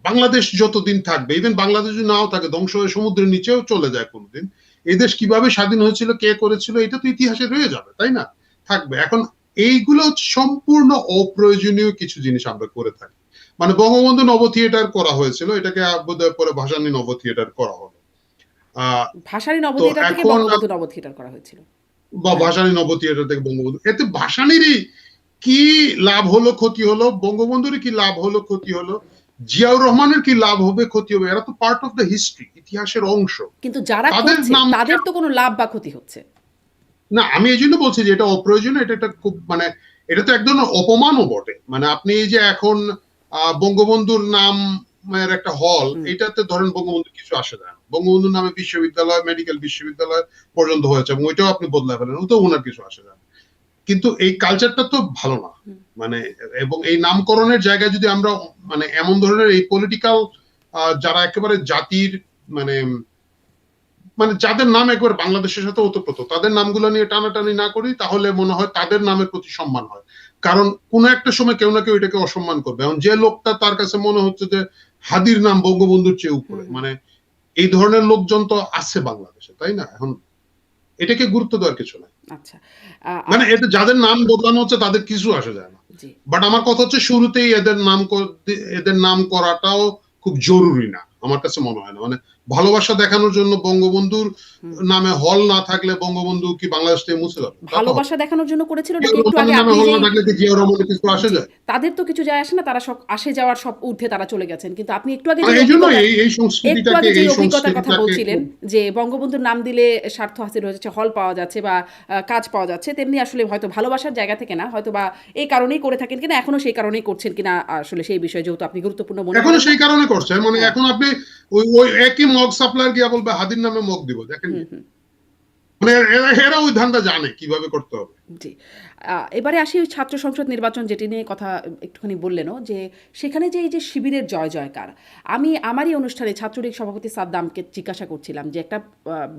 [SPEAKER 2] বাংলাদেশ যতদিন থাকবে, ইভেন বাংলাদেশ যদি নাও থাকে, ধ্বংস হয়ে সমুদ্রের নিচেও চলে যায় কোনদিন, এই দেশ কিভাবে স্বাধীন হয়েছিল, কে করেছিল, এটা তো ইতিহাসে রয়ে যাবে, তাই না? থাকবে। এখন এইগুলো সম্পূর্ণ অপ্রয়োজনীয় কিছু জিনিস আমরা করে থাকি। মানে বঙ্গবন্ধু নব থিয়েটার করা হয়েছিল, এটাকে বোধহয় পরে ভাসানী নব থিয়েটার করা হলো। আহ
[SPEAKER 1] ভাসানী নব
[SPEAKER 2] তো
[SPEAKER 1] থিয়েটার থেকে
[SPEAKER 2] এখন
[SPEAKER 1] বঙ্গবন্ধু নব থিয়েটার করা হয়েছিল।
[SPEAKER 2] বা
[SPEAKER 1] হ্যাঁ।
[SPEAKER 2] ভাসানী নব থিয়েটার থেকে বঙ্গবন্ধু, এতে ভাসানীরই কি লাভ হলো ক্ষতি হলো, বঙ্গবন্ধুর কি লাভ হলো ক্ষতি হলো, জিয়াউর রহমানের কি লাভ হবে ক্ষতি হবে? এরা তো পার্ট অফ দ্য হিস্ট্রি, ইতিহাসের অংশ।
[SPEAKER 1] কিন্তু যারা
[SPEAKER 2] তাদের
[SPEAKER 1] করছে
[SPEAKER 2] নাম
[SPEAKER 1] তাদের তো কোনো লাভ বা ক্ষতি হচ্ছে
[SPEAKER 2] না, আমি এই জন্য বলছি যে এটা অপ্রয়োজনীয়। এটা একটা খুব মানে এটা তো এক ধরনের অপমানও বটে। মানে আপনি এই যে এখন বঙ্গবন্ধুর নামের একটা হল, এটাতে ধরেন বঙ্গবন্ধুর কিছু আসে যায় না। বঙ্গবন্ধুর নামে বিশ্ববিদ্যালয়, মেডিকেল বিশ্ববিদ্যালয় পর্যন্ত হয়েছে এবং ওইটাও আপনি বদলায় ফেলেন, ওতেও ওনার কিছু আসে যায় না। কিন্তু এই কালচারটা তো ভালো না। মানে এবং এই নামকরণের জায়গায় যদি আমরা মানে এমন ধরনের এই পলিটিক্যাল যারা একেবারে জাতির মানে মানে যাদের নাম একবার বাংলাদেশের সাথে ওতপ্রোত, তাদের নামগুলো নিয়ে টানাটানি না করি, তাহলে মনে হয় তাদের নামের প্রতি সম্মান হয়। কারণ কোন একটা সময় কেউ না কেউ এটাকে অসম্মান করবে। এখন যে লোকটা তার কাছে মনে হচ্ছে যে হাদির নাম বঙ্গবন্ধুর চেয়ে উপরে, মানে এই ধরনের লোকজন তো আছে বাংলাদেশে, তাই না? এখন এটাকে গুরুত্ব দেওয়ার কিছু নাই।
[SPEAKER 1] আচ্ছা।
[SPEAKER 2] মানে এতে যাদের নাম বদলানো হচ্ছে তাদের কিছু আসে যায় না।
[SPEAKER 1] জি।
[SPEAKER 2] বাট আমার কথা হচ্ছে শুরুতেই এদের নাম করাটাও খুব জরুরি না, আমার কাছে মনে হয় না। মানে ভালোবাসা দেখানোর জন্য বঙ্গবন্ধুর নামে হল না থাকলে বঙ্গবন্ধু কি বাংলাদেশ থেকে মুছে যাবে? তা তো হবে
[SPEAKER 1] ভালোবাসা
[SPEAKER 2] না।
[SPEAKER 1] দেখানোর জন্য করেছিল নাকি
[SPEAKER 2] জিয়াউর
[SPEAKER 1] একটু আগে
[SPEAKER 2] রহমানের নামে
[SPEAKER 1] আপনি
[SPEAKER 2] হল না
[SPEAKER 1] যেই,
[SPEAKER 2] থাকলে কি জিয়াউর রহমানের কিছু আসে
[SPEAKER 1] জি,
[SPEAKER 2] যায়?
[SPEAKER 1] তাদের তো কিছু যায় আসে না, তারা সব আসে যাওয়ার সব ঊর্ধ্বে তারা চলে গেছেন। কিন্তু আপনি একটু আগে
[SPEAKER 2] মানে
[SPEAKER 1] যে
[SPEAKER 2] এই জন্য
[SPEAKER 1] অভিজ্ঞতা,
[SPEAKER 2] এই
[SPEAKER 1] এই অভিজ্ঞতার কথা
[SPEAKER 2] সংস্কৃতিটাকে
[SPEAKER 1] বলছিলেন যে বঙ্গবন্ধুর নাম দিলে স্বার্থ হাসিল হয়ে যাচ্ছে, হল পাওয়া যাচ্ছে বা কাজ পাওয়া যাচ্ছে, তেমনি আসলে হয়তো ভালোবাসার জায়গা থেকে না, হয়তো বা এই কারণেই করে থাকেন কিনা, এখনো সেই কারণেই করছেন কিনা, আসলে সেই বিষয়ে যেহেতু আপনি গুরুত্বপূর্ণ মনে
[SPEAKER 2] এখনো
[SPEAKER 1] করেন না।
[SPEAKER 2] সেই কারণে করছে। মানে
[SPEAKER 1] হ্যাঁ।
[SPEAKER 2] এখন আপনি ওই ওই একই মগ সাপ্লায়ার গিয়া বলবে হাদির নামে মগ দিব, দেখেন মানে এরা ওই ধান্দা জানে কিভাবে করতে হবে।
[SPEAKER 1] জি। এবারে আসি ওই ছাত্র সংসদ নির্বাচন যেটি নিয়ে কথা একটুখানি বললেনও, যে সেখানে যে এই যে শিবিরের জয় জয়কার, আমি আমারই অনুষ্ঠানে ছাত্রলীগ সভাপতি সাদ্দামকে জিজ্ঞাসা করছিলাম যে একটা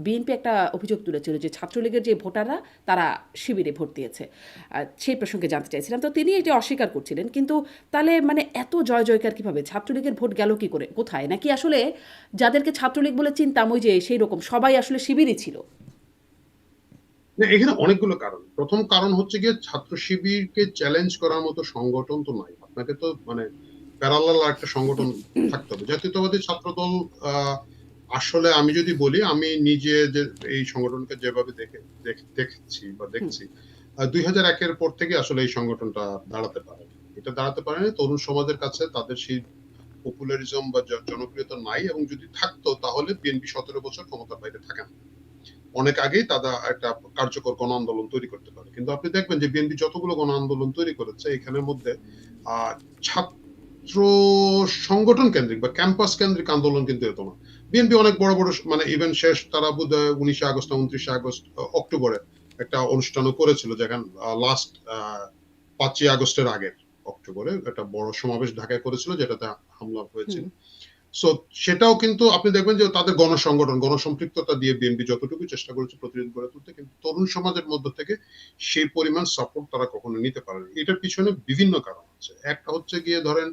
[SPEAKER 1] বিএনপি একটা অভিযোগ তুলেছিল যে ছাত্রলীগের যে ভোটাররা তারা শিবিরে ভোট দিয়েছে, সেই প্রসঙ্গে জানতে চাইছিলাম। তো তিনি এটি অস্বীকার করছিলেন। কিন্তু তাহলে মানে এত জয় জয়কার কীভাবে, ছাত্রলীগের ভোট গেল কী করে, কোথায়? নাকি আসলে যাদেরকে ছাত্রলীগ বলে চিনতাম ওই যে সেই রকম সবাই আসলে শিবিরই ছিল?
[SPEAKER 2] না, এখানে অনেকগুলো কারণ। প্রথম কারণ হচ্ছে গিয়ে ছাত্র শিবিরকে চ্যালেঞ্জ করার মতো সংগঠন তো নাই। আপনাকে তো মানে প্যারালাল একটা সংগঠন থাকতে হবে। জাতীয়তাবাদী ছাত্র দল আসলে আমি যদি বলি, আমি নিজে যে এই সংগঠনকে যেভাবে দেখেছি বা দেখছি, 2001 এর পর থেকে আসলে এই সংগঠনটা দাঁড়াতে পারেনি। এটা দাঁড়াতে পারেনি, তরুণ সমাজের কাছে তাদের সেই পপুলারিজম বা জনপ্রিয়তা নাই, এবং যদি থাকতো তাহলে বিএনপি 17 বছর ক্ষমতার বাইরে থাকে না। অনেক আগেই তারা একটা কার্যকর গণ আন্দোলন তৈরি করতে পারে। কিন্তু আপনি দেখবেন যে বিএনপি যতগুলো গণ আন্দোলন তৈরি করেছে, এখানের মধ্যে ছাত্র সংগঠন কেন্দ্রিক বা ক্যাম্পাস কেন্দ্রিক আন্দোলন কিন্তু এত না। বিএনপি অনেক বড় বড় মানে ইভেন শেষ তারা বোধহয় 19 আগস্ট না 29 আগস্ট অক্টোবরে একটা অনুষ্ঠানও করেছিল, যেখানে লাস্ট 5 আগস্টের আগের অক্টোবরে একটা বড় সমাবেশ ঢাকায় করেছিল, যেটাতে হামলা হয়েছিল। সো সেটাও কিন্তু আপনি দেখবেন যে তাদের গণসংগঠন, গণসম্পৃক্ততা দিয়ে বিএনপি যতটুকু চেষ্টা করেছে প্রতিরোধ গড়ে তুলতে, কিন্তু তরুণ সমাজের মধ্য থেকে সেই পরিমাণ সাপোর্ট তারা কখনো নিতে পারেনি। এটার পিছনে বিভিন্ন কারণ আছে। একটা হচ্ছে গিয়ে ধরেন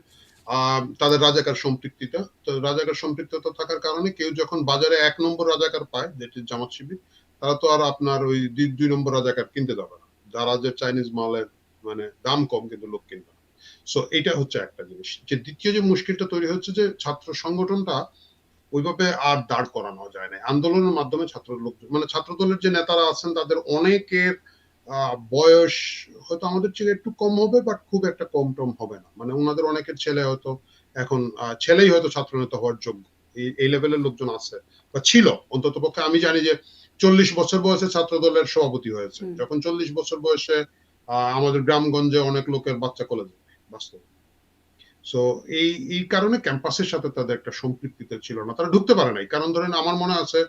[SPEAKER 2] তাদের রাজাকার সম্পৃক্ততা। তো রাজাকার সম্পৃক্ততা থাকার কারণে কেউ যখন বাজারে 1 নম্বর রাজাকার পায়, যেটি জামাত শিবির, তারা তো আর আপনার ওই 2 নম্বর রাজাকার কিনতে যাবে না। যারা যে চাইনিজ মালের মানে দাম কম কিন্তু লোক কিনবে না। সো এটা হচ্ছে একটা জিনিস। যে দ্বিতীয় যে মুশকিলটা তৈরি হচ্ছে যে ছাত্র সংগঠনটা ওইভাবে আর দাঁড় করানো যায় না। আন্দোলনের মাধ্যমে ছাত্রদলের যে নেতারা আছেন তাদের অনেকের বয়স হয়তো আমাদের চেয়ে একটু কম হবে, বাট খুব একটা কম টম হবে না। মানে ওনাদের অনেকের ছেলে হয়তো এখন ছেলেই হয়তো ছাত্রনেতা হওয়ার যোগ্য, এই লেভেলের লোকজন আছে বা ছিল। অন্তত পক্ষে আমি জানি যে 40 বছর বয়সে ছাত্র দলের সভাপতি হয়েছে। যখন 40 বছর বয়সে আমাদের গ্রামগঞ্জে অনেক লোকের বাচ্চা কলেজ বাস্তব। সো এই কারণে ক্যাম্পাসের সাথে তাদের একটা সম্পৃক্ততা ছিল না, তারা ঢুকতে পারে নাই। কারণ ধরেন আমার মনে আছে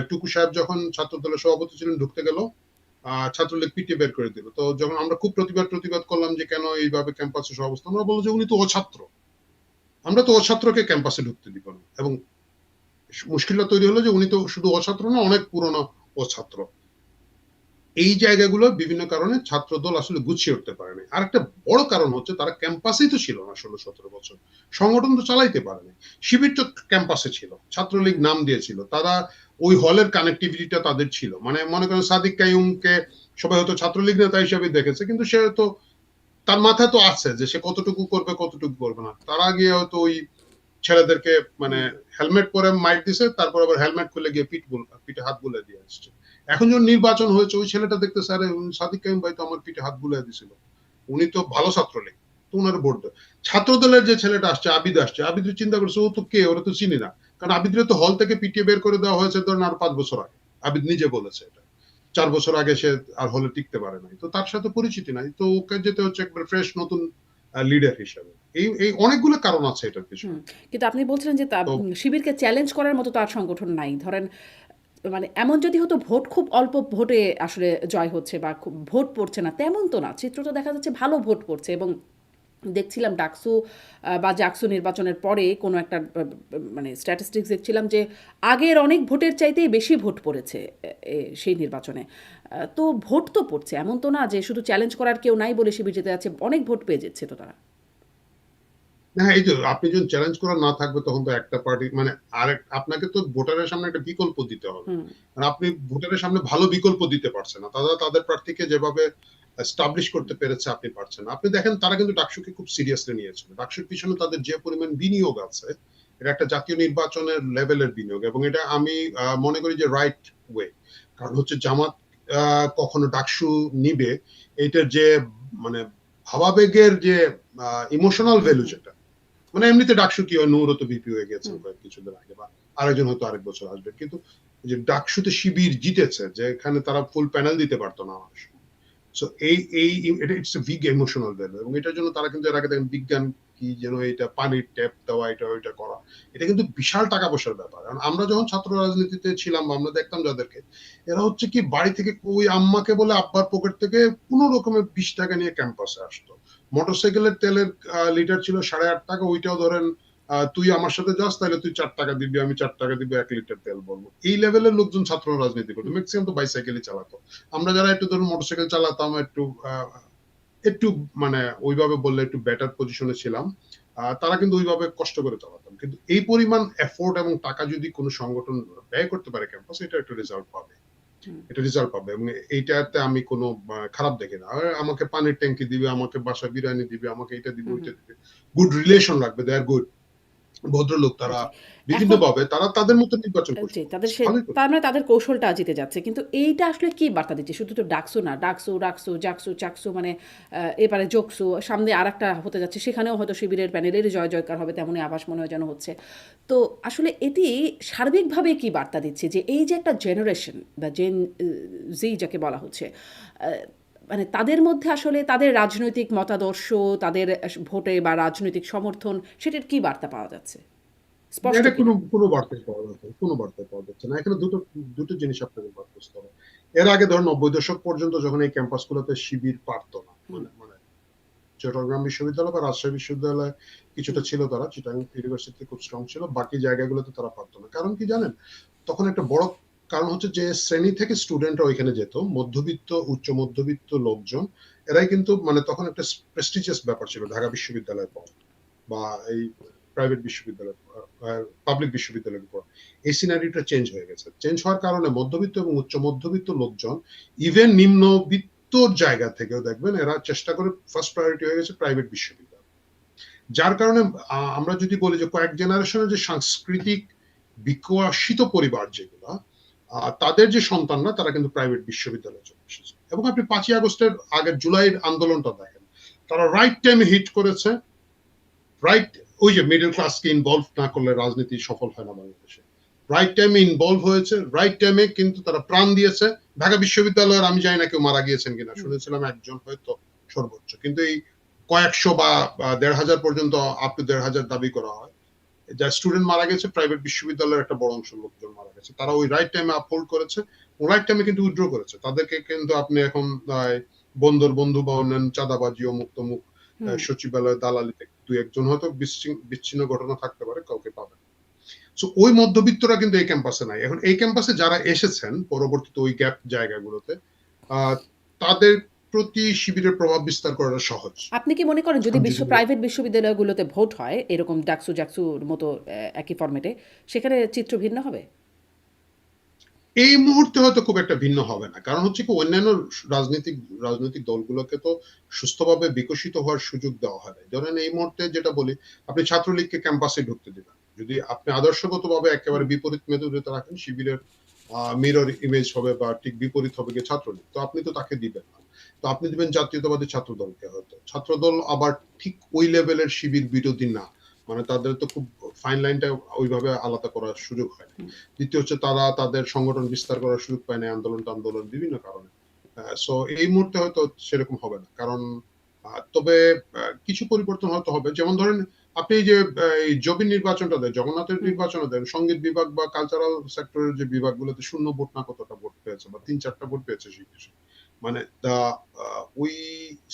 [SPEAKER 2] টুকু সাহেব যখন ছাত্র দলের সভাপতি ছিলেন, ঢুকতে গেল ছাত্রলীগ পিটিয়ে বের করে দিল। তো যখন আমরা খুব প্রতিবাদ করলাম যে কেন এইভাবে ক্যাম্পাসে সহাবস্থা, আমরা বললো যে উনি তো অছাত্র, আমরা তো অছাত্রকে ক্যাম্পাসে ঢুকতে দিব না। এবং মুশকিলটা তৈরি হলো যে উনি তো শুধু অছাত্র না, অনেক পুরনো অছাত্র। এই জায়গাগুলো বিভিন্ন কারণে ছাত্রদল আসলে গুছিয়ে উঠতে পারেনি। আর একটা বড় কারণ হচ্ছে তারা ক্যাম্পাসেই তো ছিল না 16-17 বছর, সংগঠন তো চালাইতে পারেনি। শিবির তো ক্যাম্পাসে ছিল, ছাত্রলীগ নাম দিয়েছিল, তারা ওই হলের কানেক্টিভিটিটা তাদের ছিল। মানে মনে করেন সাদিক কাইয়ুমকে সবাই হয়তো ছাত্রলীগ নেতা হিসেবে দেখেছে, কিন্তু সে তো তার মাথায় তো আছে যে সে কতটুকু করবে কতটুকু করবে না। তারা গিয়ে হয়তো ওই ছেলেদেরকে মানে হেলমেট পরে মাইক দিছে, তারপর আবার হেলমেট খুলে গিয়ে পিঠে হাত বুলে দিয়ে আসছে। এখন যখন নির্বাচন হয়েছে ওই ছেলেটা দেখতে স্যার সাদিক কাইম ভাই তো আমার পিঠে হাত বুলে দিছিল, উনি তো ভালো ছাত্রলীগ, তো ওনার ভোট দেয়। ছাত্র দলের যে ছেলেটা আসছে আবিদ চিন্তা করছে ও তো কে, ওরা তো চিনি না। কারণ আবিদরে তো হল থেকে পিটিয়ে বের করে দেওয়া হয়েছে ধরেন আর 5 বছর আগে। আবিদ নিজে বলেছে এটা 4 বছর আগে সে আর হলে টিকতে পারে নাই, তো তার সাথে পরিচিতি নাই, তো ওকে যেতে হচ্ছে একবার ফ্রেশ নতুন লিডার হিসেবে। এই অনেকগুলো কারণ আছে এটার পিছনে।
[SPEAKER 1] কিন্তু আপনি বলছিলেন যে
[SPEAKER 2] তো
[SPEAKER 1] শিবিরকে চ্যালেঞ্জ করার মতো তার সংগঠন নাই। ধরেন মানে এমন যদি হতো ভোট খুব অল্প ভোটে আসলে জয় হচ্ছে বা খুব ভোট পড়ছে না, তেমন তো না। চিত্রটা দেখা যাচ্ছে ভালো ভোট পড়ছে। এবং দেখছিলাম ডাকসু বা জাকসু নির্বাচনের পরে কোনো একটা মানে স্ট্যাটিস্টিক্স দেখছিলাম যে আগের অনেক ভোটের চাইতেই বেশি ভোট পড়েছে সেই নির্বাচনে। তো ভোট তো পড়ছে, এমন তো না যে শুধু চ্যালেঞ্জ করার কেউ নাই বলে শিবির যেতে যাচ্ছে, অনেক ভোট পেয়ে যাচ্ছে তো তারা।
[SPEAKER 2] হ্যাঁ, এই তো আপনি যখন চ্যালেঞ্জ করা না থাকবে তখন তো একটা পার্টি মানে আরেক আপনাকে তো ভোটারের সামনে একটা বিকল্প দিতে হবে। আর আপনি ভোটারের সামনে ভালো বিকল্প দিতে পারছেন না, তারা তাদের প্রার্থীকে যেভাবে এস্টাবলিশ করতে পেরেছে আপনি পারছেন না। আপনি দেখেন তারা কিন্তু ডাকসুকে খুব সিরিয়াসলি নিয়েছিল। ডাকসুর পিছনে তাদের যে পরিমাণ বিনিয়োগ আছে, এটা একটা জাতীয় নির্বাচনের লেভেলের বিনিয়োগ, এবং এটা আমি মনে করি যে রাইট ওয়ে। কারণ হচ্ছে জামাত কখনো ডাকসু নিবে এইটার যে মানে ভাবাবেগের যে ইমোশনাল ভ্যালু, যেটা মানে এমনিতে ডাকসু কি হয়, নূর তো ভিপি হয়ে গেছেন কয়েক কিছুদিন আগে, বা আরেকজন হয়তো আরেক বছর আসবে, কিন্তু যে ডাকসুতে শিবির জিতেছে, যে এখানে তারা ফুল প্যানেল দিতে পারতো না আমাদের সময়। সো এই এটা it's a big emotional value, এবং এটার জন্য তারা কিন্তু এর আগে দেখেন বিজ্ঞান কি যেন এটা পানির ট্যাপ দেওয়া, এটা ওইটা করা, এটা কিন্তু বিশাল টাকা পয়সার ব্যাপার। কারণ আমরা যখন ছাত্র রাজনীতিতে ছিলাম আমরা দেখতাম যাদেরকে, এরা হচ্ছে কি বাড়ি থেকে ওই আম্মাকে বলে আব্বার পকেট থেকে কোন রকমের 20 টাকা নিয়ে ক্যাম্পাসে আসতো। মোটরসাইকেলের তেলের লিটার ছিল 8.5 টাকা, ওইটাও ধরেন তুই আমার সাথে যাস তাহলে তুই 4 টাকা দিবি, আমি 4 টাকা দিব 1 লিটার তেল বলবো। এই লেভেলের লোকজন ছাত্র রাজনীতি করতো, ম্যাক্সিমাম তো বাইসাইকেলই চালাতো। আমরা যারা একটু ধরুন মোটরসাইকেল চালাতাম, একটু মানে ওইভাবে বললে একটু বেটার পজিশনে ছিলাম, তারা কিন্তু ওইভাবে কষ্ট করে চালাতাম। কিন্তু এই পরিমাণ এফোর্ট এবং টাকা যদি কোনো সংগঠন ব্যয় করতে পারে ক্যাম্পাসে, এটা একটা রেজাল্ট পাবে, এটা রেজাল্ট পাবে। এবং এইটাতে আমি কোনো খারাপ দেখি না। আমাকে পানির ট্যাঙ্কি দিবে, আমাকে বাসা বিরিয়ানি দিবে, আমাকে এটা দিবে ওইটা দিবে, গুড রিলেশন রাখবে, দে আর গুড ভদ্রলোক, তারা
[SPEAKER 1] জি।
[SPEAKER 2] বিভিন্ন
[SPEAKER 1] এখন
[SPEAKER 2] ভাবে তারা তাদের মতো নির্বাচন করছে,
[SPEAKER 1] জি, তাদের সে
[SPEAKER 2] ভালোই করছে।
[SPEAKER 1] তার মানে তাদের কৌশলটা জিতে যাচ্ছে। কিন্তু এইটা আসলে কি বার্তা দিচ্ছে? শুধু তো ডাকসু না, ডাকসু, রাকসু, জাকসু, চাকসু মানে এপারে জোকসু, সামনে আরেকটা হতে যাচ্ছে। সেখানেও হয়তো শিবিরের প্যানেলেরই জয়-জয়কার হবে, তেমনই আভাস মনে হয় যেন হচ্ছে। তো আসলে এটি সার্বিকভাবে কি বার্তা দিচ্ছে? যে এই যে একটা জেনারেশন বা জেন জি যাকে বলা হচ্ছে, মানে তাদের মধ্যে আসলে তাদের রাজনৈতিক মতাদর্শ, তাদের ভোটে বা রাজনৈতিক সমর্থন, সেটার কি বার্তা পাওয়া যাচ্ছে? স্পষ্ট
[SPEAKER 2] এটা কোনো
[SPEAKER 1] কিনা?
[SPEAKER 2] কোনো বার্তাই পাওয়া যাচ্ছে, কোনো বার্তাই পাওয়া যাচ্ছে না। এখানে দুটো জিনিস আপনাকে বাদ করতে হবে। এর আগে ধর 90 দশক পর্যন্ত যখন এই ক্যাম্পাসগুলোতে শিবির পারতো না, মানে মানে চট্টগ্রাম বিশ্ববিদ্যালয় বা রাজশাহী বিশ্ববিদ্যালয় কিছুটা ছিল, তারা চিটাগাং ইউনিভার্সিটি খুব স্ট্রং ছিল, বাকি জায়গাগুলোতে তারা পারতো না। কারণ কি জানেন, তখন একটা বড় কারণ হচ্ছে যে শ্রেণী থেকে স্টুডেন্টরা ওইখানে যেত, মধ্যবিত্ত উচ্চ মধ্যবিত্ত লোকজন, এরাই কিন্তু মানে তখন একটা প্রেস্টিজিয়াস ব্যাপার ছিল ঢাকা বিশ্ববিদ্যালয়ের পর বা এই প্রাইভেট বিশ্ববিদ্যালয় পাবলিক বিশ্ববিদ্যালয়ের পর। এই সিনারিটা চেঞ্জ হয়ে গেছে। চেঞ্জ হওয়ার কারণে মধ্যবিত্ত এবং উচ্চ মধ্যবিত্ত লোকজন, ইভেন নিম্নবিত্ত জায়গা থেকেও দেখবেন এরা চেষ্টা করে ফার্স্ট প্রায়োরিটি হয়ে গেছে প্রাইভেট বিশ্ববিদ্যালয়। যার কারণে আমরা যদি বলি যে কয়েক জেনারেশনের যে সাংস্কৃতিক বিকশিত পরিবার যেগুলা, তাদের যে সন্তানরা তারা কিন্তু প্রাইভেট বিশ্ববিদ্যালয়ে চলে এসেছে। এবং আপনি 5ই আগস্টের আগের জুলাইয়ের আন্দোলনটা দেখেন, তারা রাইট টাইমে হিট করেছে। রাইট, ওই যে মিডল ক্লাসকে ইনভলভ না করলে রাজনীতি সফল হয় না বাংলাদেশে। রাইট টাইমে ইনভলভ হয়েছে, রাইট টাইমে কিন্তু তারা প্রাণ দিয়েছে। ঢাকা বিশ্ববিদ্যালয়ের আমি জানি না কেউ মারা গিয়েছেন কিনা, শুনেছিলাম একজন হয়তো সর্বোচ্চ, কিন্তু এই কয়েকশো বা 1,500 পর্যন্ত আপ টু 1,500 দাবি করা হয় যা স্টুডেন্ট মারা গেছে। প্রাইভেট বিশ্ববিদ্যালয়ের একটা বড় অংশ লোকজন মারা গেছে। তারা ওই রাইট টাইমে আপহোল্ড করেছে, রাইট টাইমে কিন্তু উইথড্র করেছে। তাদেরকে কিন্তু আপনি এখন বন্দর বন্ধু বা অন্যান্য চাঁদাবাজি ও মুক্তমুখ সচিবালয় দালালিতে দুই একজন হয়তো বিচ্ছিন্ন ঘটনা থাকতে পারে, কাউকে পাবেন। সো ওই মধ্যবিত্তরা কিন্তু এই ক্যাম্পাসে নাই। এখন এই ক্যাম্পাসে যারা এসেছেন পরবর্তীতে ওই গ্যাপ জায়গাগুলোতে, তাদের প্রতি শিবিরের প্রভাব বিস্তার করাটা সহজ।
[SPEAKER 1] আপনি কি মনে করেন যদি প্রাইভেট বিশ্ববিদ্যালয়গুলোতে ভোট হয় এরকম জাকসুর মতো একই ফরম্যাটে, সেখানে চিত্র ভিন্ন হবে?
[SPEAKER 2] এই মুহূর্তে হয়তো খুব একটা ভিন্ন হবে না, কারণ হচ্ছে কি অন্যান্য রাজনৈতিক দলগুলোকে তো সুস্থভাবে বিকশিত হওয়ার সুযোগ দেওয়া হয় না। ধরেন এই মুহূর্তে যেটা বলি, আপনি ছাত্রলীগকে ক্যাম্পাসে ঢুকতে দিবেন, যদি আপনি আদর্শগতভাবে একেবারে বিপরীত মেরুতে রাখেন, শিবিরের মিরর ইমেজ হবে বা ঠিক বিপরীত হবে গিয়ে ছাত্রলীগ, তো আপনি তো তাকে দিবেন না। তো আপনি দিবেন জাতীয়তাবাদী ছাত্রদলকে। হয়তো ছাত্রদল আবার ঠিক ওই লেভেলের শিবির বিরোধী না, মানে তাদের তো খুব ফাইন লাইনটা ওইভাবে আলাদা করার সুযোগ হয় না। দ্বিতীয় হচ্ছে তারা তাদের সংগঠন বিস্তার করার সুযোগ পায় না আন্দোলন বিভিন্ন কারণে। সো এই মুহূর্তে হয়তো সেরকম হবে না, কারণ তবে কিছু পরিবর্তন হয়তো হবে। যেমন ধরেন আপনি যে এই জবির নির্বাচনটা দেন, জগন্নাথের নির্বাচনটা দেন, সঙ্গীত বিভাগ বা কালচারাল সেক্টরের যে বিভাগগুলোতে শূন্য ভোট না কতটা ভোট পেয়েছে বা 3-4টা ভোট পেয়েছে সেই দেশে, মানে ওই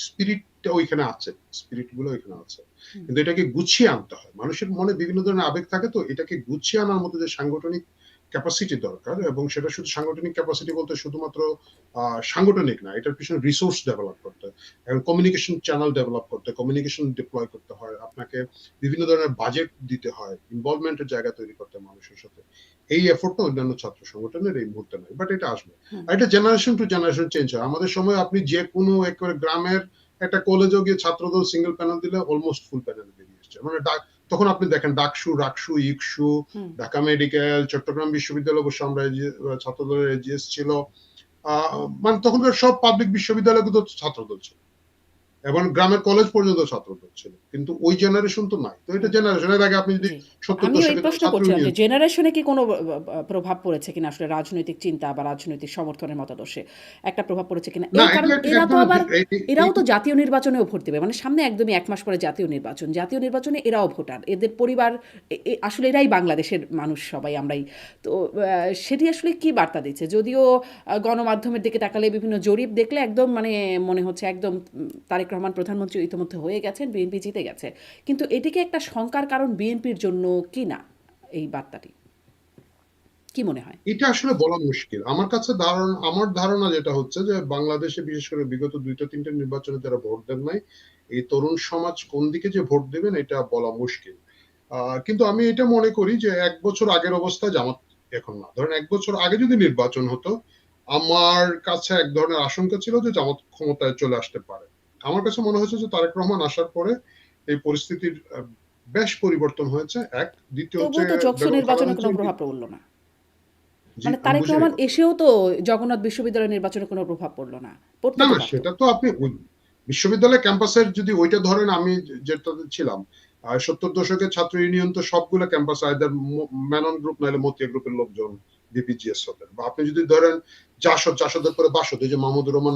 [SPEAKER 2] স্পিরিটটা ওইখানে আছে, স্পিরিট গুলো ওইখানে আছে। কিন্তু এটাকে গুছিয়ে আনতে হয়। মানুষের মনে বিভিন্ন ধরনের আবেগ থাকে, তো এটাকে গুছিয়ে আনার মতো যে সাংগঠনিক ক্যাপাসিটি দরকার, এবং সেটা শুধু সাংগঠনিক ক্যাপাসিটি বলতে শুধুমাত্র সাংগঠনিক না, এটার পিছনে রিসোর্স ডেভেলপ করতে, এবং কমিউনিকেশন চ্যানেল ডেভেলপ করতে, কমিউনিকেশন ডিপ্লয় করতে হয়, আপনাকে বিভিন্ন ধরনের বাজেট দিতে হয়, ইনভলভমেন্টের জায়গা তৈরি করতে হয় মানুষের সাথে। এই এফোর্টটা অন্যান্য ছাত্র সংগঠনের এই মুহূর্তে নাই, বাট এটা আসবে। আর এটা জেনারেশন টু জেনারেশন চেঞ্জ হয়। আমাদের সময় আপনি যে কোনো একেবারে গ্রামের একটা কলেজে গিয়ে ছাত্রদল সিঙ্গেল প্যানেল দিলে অলমোস্ট ফুল প্যানেল বেরিয়ে এসছে। মানে তখন আপনি দেখেন ডাকসু, রাকসু, ইকসু, ঢাকা মেডিকেল, চট্টগ্রাম বিশ্ববিদ্যালয়, অবশ্য আমরা ছাত্রদলের এজিএস ছিল, মানে তখনকার সব পাবলিক বিশ্ববিদ্যালয়গুলো ছাত্রদল ছিল, এবং গ্রামের কলেজ পর্যন্ত ছাত্রদল ছিল, কিন্তু ওই জেনারেশন তো নাই। তো এটা জেনারেশনের আগে আপনি যদি 70
[SPEAKER 1] আমি ওই
[SPEAKER 2] দশকে
[SPEAKER 1] প্রশ্ন করছিলাম যে জেনারেশনে কি কোনো প্রভাব পড়েছে কিনা আসলে রাজনৈতিক চিন্তা বা রাজনৈতিক সমর্থনের মতাদর্শে একটা প্রভাব পড়েছে কিনা, এই কারণ এরা তো আবার এরাও তো জাতীয় নির্বাচনেও ভোট দেবে, মানে সামনে একদমই 1 মাস পরে জাতীয় নির্বাচনে এরাও ভোটার, এদের পরিবার আসলে এরাই বাংলাদেশের মানুষ, সবাই আমরাই। তো সেটি আসলে কি বার্তা দিচ্ছে? যদিও গণমাধ্যমের দিকে তাকালে বিভিন্ন জরিপ দেখলে একদম মানে মনে হচ্ছে একদম তারেক রহমান প্রধানমন্ত্রী ইতিমধ্যে হয়ে গেছেন, বিএনপি জিতে গেছে, কিন্তু এটিকে একটা শঙ্কার কারণ বিএনপির জন্য কি না এই বার্তাটি? কি মনে হয়?
[SPEAKER 2] এটা আসলে বলা মুশকিল। আমার ধারণা যেটা হচ্ছে যে বাংলাদেশে বিশেষ করে বিগত 2-3টা নির্বাচনে যারা ভোট দেন নাই, এই তরুণ সমাজ কোন দিকে যে ভোট দেবেন এটা বলা মুশকিল। কিন্তু আমি এটা মনে করি যে 1 বছর আগের অবস্থায় জামাত এখন না। ধরেন 1 বছর আগে যদি নির্বাচন হতো, আমার কাছে এক ধরনের আশঙ্কা ছিল যে জামাত ক্ষমতায় চলে আসতে পারে। আমার কাছে মনে হচ্ছে যে তারেক রহমান আসার পরে এই পরিস্থিতির বেশ পরিবর্তন হয়েছে। দ্বিতীয় হচ্ছে
[SPEAKER 1] তবুও তো জোকসো
[SPEAKER 2] বেগম খালেদা
[SPEAKER 1] নির্বাচনে কোনো
[SPEAKER 2] জিয়া।
[SPEAKER 1] প্রভাব পড়লো না,
[SPEAKER 2] জি,
[SPEAKER 1] মানে
[SPEAKER 2] আমি
[SPEAKER 1] তারেক
[SPEAKER 2] বুঝি নাই
[SPEAKER 1] রহমান
[SPEAKER 2] কথাটা।
[SPEAKER 1] এসেও তো জগন্নাথ বিশ্ববিদ্যালয় নির্বাচনে কোনো প্রভাব পড়লো না, পড়তে
[SPEAKER 2] না,
[SPEAKER 1] তো
[SPEAKER 2] না,
[SPEAKER 1] পারতো।
[SPEAKER 2] সেটা তো আপনি বিশ্ববিদ্যালয় ক্যাম্পাসের যদি ওইটা ধরেন, আমি যেটাতে ছিলাম 70 দশকের ছাত্র ইউনিয়ন তো সবগুলো ক্যাম্পাসে আইদার মেনন গ্রুপ নাহলে মতিয়া গ্রুপের লোকজন বিপিজিএস হতেন। বা আপনি যদি ধরেন জাসদের পরে বাসদ, এই যে মাহমুদুর রহমান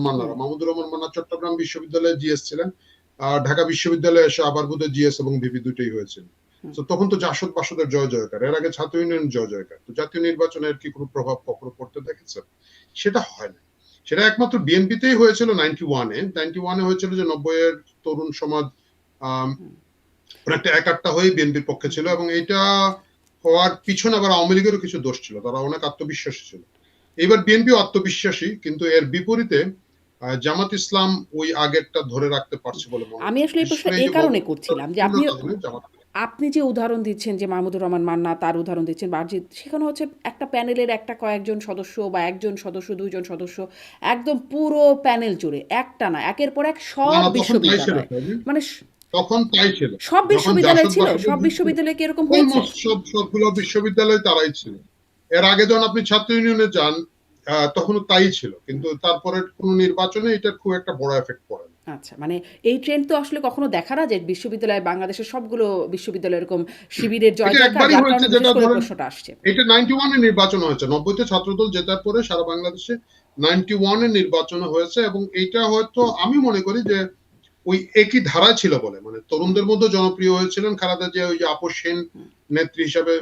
[SPEAKER 2] মান্না চট্টগ্রাম বিশ্ববিদ্যালয়ে জিএস ছিলেন, ঢাকা বিশ্ববিদ্যালয়ে এসে আবার বোধহয় জিএস এবং ভিপি দুটোই হয়েছিল। তো তখন তো জাসদ বাসদের জয় জয়কার, এর আগে ছাত্র ইউনিয়ন জয় জয়কার। তো জাতীয় নির্বাচনের কি কোনো প্রভাব কখনো পড়তে দেখেছেন? সেটা হয় না। সেটা একমাত্র বিএনপিতেই হয়েছিল 91-এ হয়েছিল যে 90-এর তরুণ সমাজ অনেকটা একাট্টা হয়ে বিএনপির পক্ষে ছিল, এবং এটা হওয়ার পিছনে আবার আওয়ামী লীগেরও কিছু দোষ ছিল, তারা অনেক আত্মবিশ্বাসী ছিল। এবার বিএনপি আত্মবিশ্বাসী, কিন্তু এর বিপরীতে জামাত ইসলাম ওই আগেরটা ধরে রাখতে পারছে বলে মনে
[SPEAKER 1] আমি
[SPEAKER 2] হচ্ছে।
[SPEAKER 1] আসলে এই
[SPEAKER 2] বিশেষ
[SPEAKER 1] প্রশ্ন
[SPEAKER 2] করে এই
[SPEAKER 1] এই
[SPEAKER 2] যে
[SPEAKER 1] কারণে করছিলাম যে
[SPEAKER 2] জামাত।
[SPEAKER 1] আপনি যে উদাহরণ দিচ্ছেন যে মাহমুদুর রহমান মান্না, তার উদাহরণ দিচ্ছেন বারজিৎ, সেখানে হচ্ছে একটা প্যানেলের একটা কয়েকজন সদস্য বা একজন সদস্য, দুইজন সদস্য, একদম পুরো প্যানেল জুড়ে একটা না, একের পর এক সব বিশ্ববিদ্যালয়, মানে
[SPEAKER 2] তখন তাই ছিল।
[SPEAKER 1] সব
[SPEAKER 2] যখন
[SPEAKER 1] বিশ্ববিদ্যালয়
[SPEAKER 2] জাসদ
[SPEAKER 1] ছিল?
[SPEAKER 2] বাসদের
[SPEAKER 1] সব
[SPEAKER 2] যুগ ছিল,
[SPEAKER 1] বিশ্ববিদ্যালয়ে কি এরকম হয়েছে?
[SPEAKER 2] অলমোস্ট সবগুলো বিশ্ববিদ্যালয় তারাই ছিল। এর আগে যখন আপনি ছাত্র ইউনিয়নে যান, তখনও তাই ছিল। কিন্তু তারপরে কোন নির্বাচনে এটার খুব একটা বড় এফেক্ট পড়ে না।
[SPEAKER 1] আচ্ছা, মানে এই ট্রেন্ড তো আসলে কখনো দেখা না যে বিশ্ববিদ্যালয় বাংলাদেশের সবগুলো বিশ্ববিদ্যালয় এরকম শিবিরের
[SPEAKER 2] এটা
[SPEAKER 1] জয়-জয়কার,
[SPEAKER 2] একবারই
[SPEAKER 1] যার
[SPEAKER 2] হয়েছে,
[SPEAKER 1] কারণে বিশেষ
[SPEAKER 2] যেটা
[SPEAKER 1] করে
[SPEAKER 2] ধরেন
[SPEAKER 1] প্রশ্নটা আসছে।
[SPEAKER 2] এটা 91 এ নির্বাচন হয়েছে। 90 তে ছাত্রদল জেতার পরে সারা বাংলাদেশে 91 এ নির্বাচন হয়েছে, এবং এইটা হয়তো আমি মনে করি যে ওই একই ধারা ছিল বলে, মানে
[SPEAKER 1] হুম,
[SPEAKER 2] তরুণদের মধ্যে জনপ্রিয় হয়েছিলেন খালেদা জিয়া, ওই যে আপোষহীন
[SPEAKER 1] হুম,
[SPEAKER 2] নেত্রী হিসাবে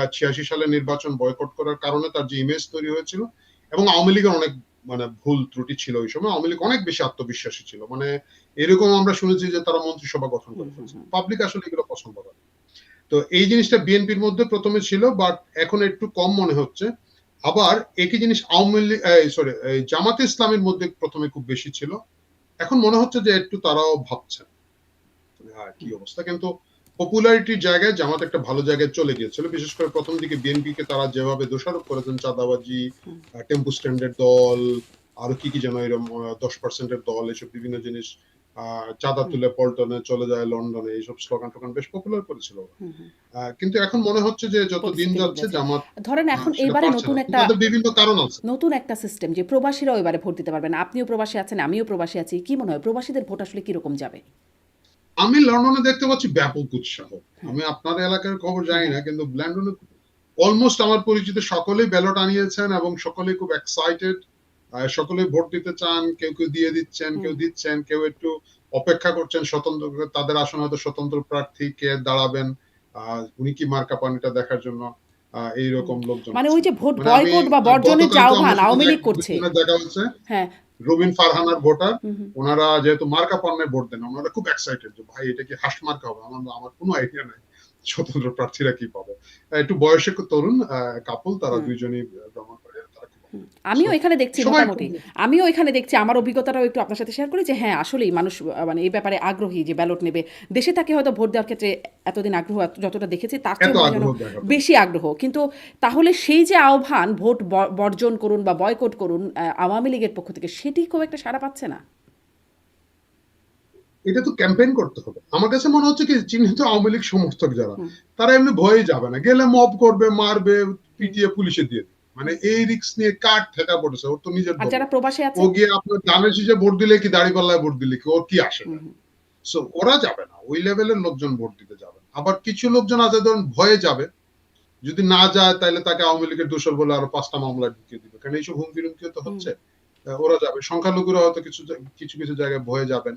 [SPEAKER 2] 86 সালে নির্বাচন বয়কট করার কারণে তার যে ইমেজ তৈরি হয়েছিল, এবং আওয়ামী লীগের অনেক মানে ভুল ত্রুটি ছিল ওই সময়। আওয়ামী লীগ অনেক বেশি আত্মবিশ্বাসী ছিল, মানে এরকম আমরা শুনেছি যে তারা মন্ত্রিসভা গঠন
[SPEAKER 1] হুম,
[SPEAKER 2] করে
[SPEAKER 1] হুম,
[SPEAKER 2] ফেলছে।
[SPEAKER 1] হুম।
[SPEAKER 2] পাবলিক আসলে এগুলো পছন্দ করে। তো এই জিনিসটা বিএনপির মধ্যে প্রথমে ছিল, বাট এখন একটু কম মনে হচ্ছে। আবার একই জিনিস আওয়ামী লীগ, সরি, জামাতে ইসলামের মধ্যে প্রথমে খুব বেশি ছিল। এখন মনে হচ্ছে যে একটু তারাও ভাবছেন কি অবস্থা। কিন্তু পপুলারিটির জায়গায় জামাত একটা ভালো জায়গায় চলে গিয়েছিল, বিশেষ করে প্রথম দিকে বিএনপি কে তারা যেভাবে দোষারোপ করেছেন, চাঁদাবাজি,
[SPEAKER 1] হুম,
[SPEAKER 2] টেম্পু স্ট্যান্ডের দল, আরো কি কি যেন এরকম 10% দল, এসব বিভিন্ন জিনিস, চাঁদা
[SPEAKER 1] হুম,
[SPEAKER 2] তুলে পল্টনে চলে যায়, লন্ডনে, এইসব স্লোগান টোগান বেশ পপুলার করেছিল ওরা।
[SPEAKER 1] হুম, হুম।
[SPEAKER 2] কিন্তু এখন মনে হচ্ছে যে যত দিন
[SPEAKER 1] পরিস্থিতি
[SPEAKER 2] যাচ্ছে
[SPEAKER 1] বদলেছে।
[SPEAKER 2] জামাত
[SPEAKER 1] ধরেন এখন
[SPEAKER 2] সেটা
[SPEAKER 1] এইবারে
[SPEAKER 2] পারছে না। কিন্তু তাদের বিভিন্ন কারণ আছে।
[SPEAKER 1] নতুন একটা সিস্টেম যে প্রবাসীরাও এবারে ভোট দিতে পারবেন। আপনিও প্রবাসী আছেন, আমিও প্রবাসী আছি। কি মনে হয় প্রবাসীদের ভোট আসলে কিরকম যাবে?
[SPEAKER 2] আমি লন্ডনে দেখতে পাচ্ছি ব্যাপক উৎসাহ।
[SPEAKER 1] হ্যাঁ,
[SPEAKER 2] আমি আপনার এলাকার খবর
[SPEAKER 1] হ্যাঁ,
[SPEAKER 2] জানি
[SPEAKER 1] হ্যাঁ।
[SPEAKER 2] না, কিন্তু লন্ডনে অলমোস্ট আমার পরিচিত সকলেই ব্যালট আনিয়েছেন, এবং সকলেই খুব এক্সাইটেড। সকলেই ভোট দিতে চান, কেউ কেউ দিয়ে দিচ্ছেন,
[SPEAKER 1] হুম।
[SPEAKER 2] কেউ দিচ্ছেন, কেউ একটু অপেক্ষা করছেন স্বতন্ত্র, তাদের আসনে হয়তো স্বতন্ত্র প্রার্থী কে দাঁড়াবেন, উনি কি মার্কা পান এটা দেখার জন্য
[SPEAKER 1] হুম।
[SPEAKER 2] এইরকম লোকজন
[SPEAKER 1] মানে ওই
[SPEAKER 2] আছেন।
[SPEAKER 1] যে ভোট
[SPEAKER 2] মানে আমি
[SPEAKER 1] বয়কট বা বর্জনের যে
[SPEAKER 2] গতকালকে আমার
[SPEAKER 1] আহ্বান
[SPEAKER 2] সাথে
[SPEAKER 1] আওয়ামী লীগ করছে।
[SPEAKER 2] দুজনের দেখা হচ্ছে,
[SPEAKER 1] হ্যাঁ।
[SPEAKER 2] রবিন ফারহানার ভোটার।
[SPEAKER 1] হুম, হুম,
[SPEAKER 2] ওনারা যেহেতু মার্কা পণ্যে ভোট দেন, ওনারা খুব এক্সাইটেড যে ভাই এটা কি হাঁস মার্কা হবে। আমার কোনো আইডিয়া নাই স্বতন্ত্র প্রার্থীরা কি পাবে। একটু বয়সে তরুণ কাপল, তারা
[SPEAKER 1] হুম।
[SPEAKER 2] দুইজনই ভ্রমণ করে, তারা খুব
[SPEAKER 1] হুম,
[SPEAKER 2] optimistic। So,
[SPEAKER 1] আমিও এখানে দেখছি
[SPEAKER 2] সবাই খুব
[SPEAKER 1] মোটামুটি। আমিও এখানে দেখছি আমার অভিজ্ঞতাটাও একটু আপনার সাথে শেয়ার করি যে হ্যাঁ, আসলেই মানুষ মানে এই ব্যাপারে আগ্রহী যে ব্যালট নেবে। দেশে থাকে হয়তো ভোট দেওয়ার ক্ষেত্রে এতদিন আগ্রহ যতটা দেখেছি তার
[SPEAKER 2] এত
[SPEAKER 1] চেয়ে মনে হয় যেন
[SPEAKER 2] আগ্রহ দেখাবে।
[SPEAKER 1] বেশি আগ্রহ। কিন্তু তাহলে সেই যে আহ্বান ভোট বর্জন করুন বা বয়কট করুন আওয়ামী লীগের পক্ষ থেকে সেটি খুব একটা সাড়া পাচ্ছে না।
[SPEAKER 2] এটা তো ক্যাম্পেইন করতে হবে। আমার কাছে মনে হচ্ছে কি চিহ্নিত আওয়ামী লীগ সমর্থক যারা,
[SPEAKER 1] হুম,
[SPEAKER 2] তারা এমনি ভয়ে যাবে না, গেলে মব করবে, মারবে,
[SPEAKER 1] হুম,
[SPEAKER 2] পিটিয়ে পুলিশে দিয়ে দিবে। মানে
[SPEAKER 1] হুম।
[SPEAKER 2] এই রিস্ক নিয়ে কার ঠেকা পড়েছে, ওর তো নিজের
[SPEAKER 1] আর
[SPEAKER 2] দল
[SPEAKER 1] যারা
[SPEAKER 2] না।
[SPEAKER 1] প্রবাসে
[SPEAKER 2] ও
[SPEAKER 1] আছেন?
[SPEAKER 2] গিয়ে আপনার ধানের শীষে ভোট দিলে কি দাঁড়িপাল্লায় ভোট দিলে কি ওর কি আসে
[SPEAKER 1] হুম,
[SPEAKER 2] যায়।
[SPEAKER 1] হুম,
[SPEAKER 2] সো ওরা যাবে না, ওই লেভেলের লোকজন ভোট দিতে যাবে না। আবার কিছু লোকজন আছে ধরুন ভয়ে যাবে, যদি না যায় তাহলে তাকে আওয়ামী লীগের দোষর বলে আরো 5টা মামলা ঢুকিয়ে দিবে, কারণ এইসব হুমকি টুমকিও তো
[SPEAKER 1] হুম।
[SPEAKER 2] হচ্ছে। ওরা যাবে। সংখ্যালঘুরা হয়তো কিছু কিছু কিছু জায়গায় ভয়ে যাবেন,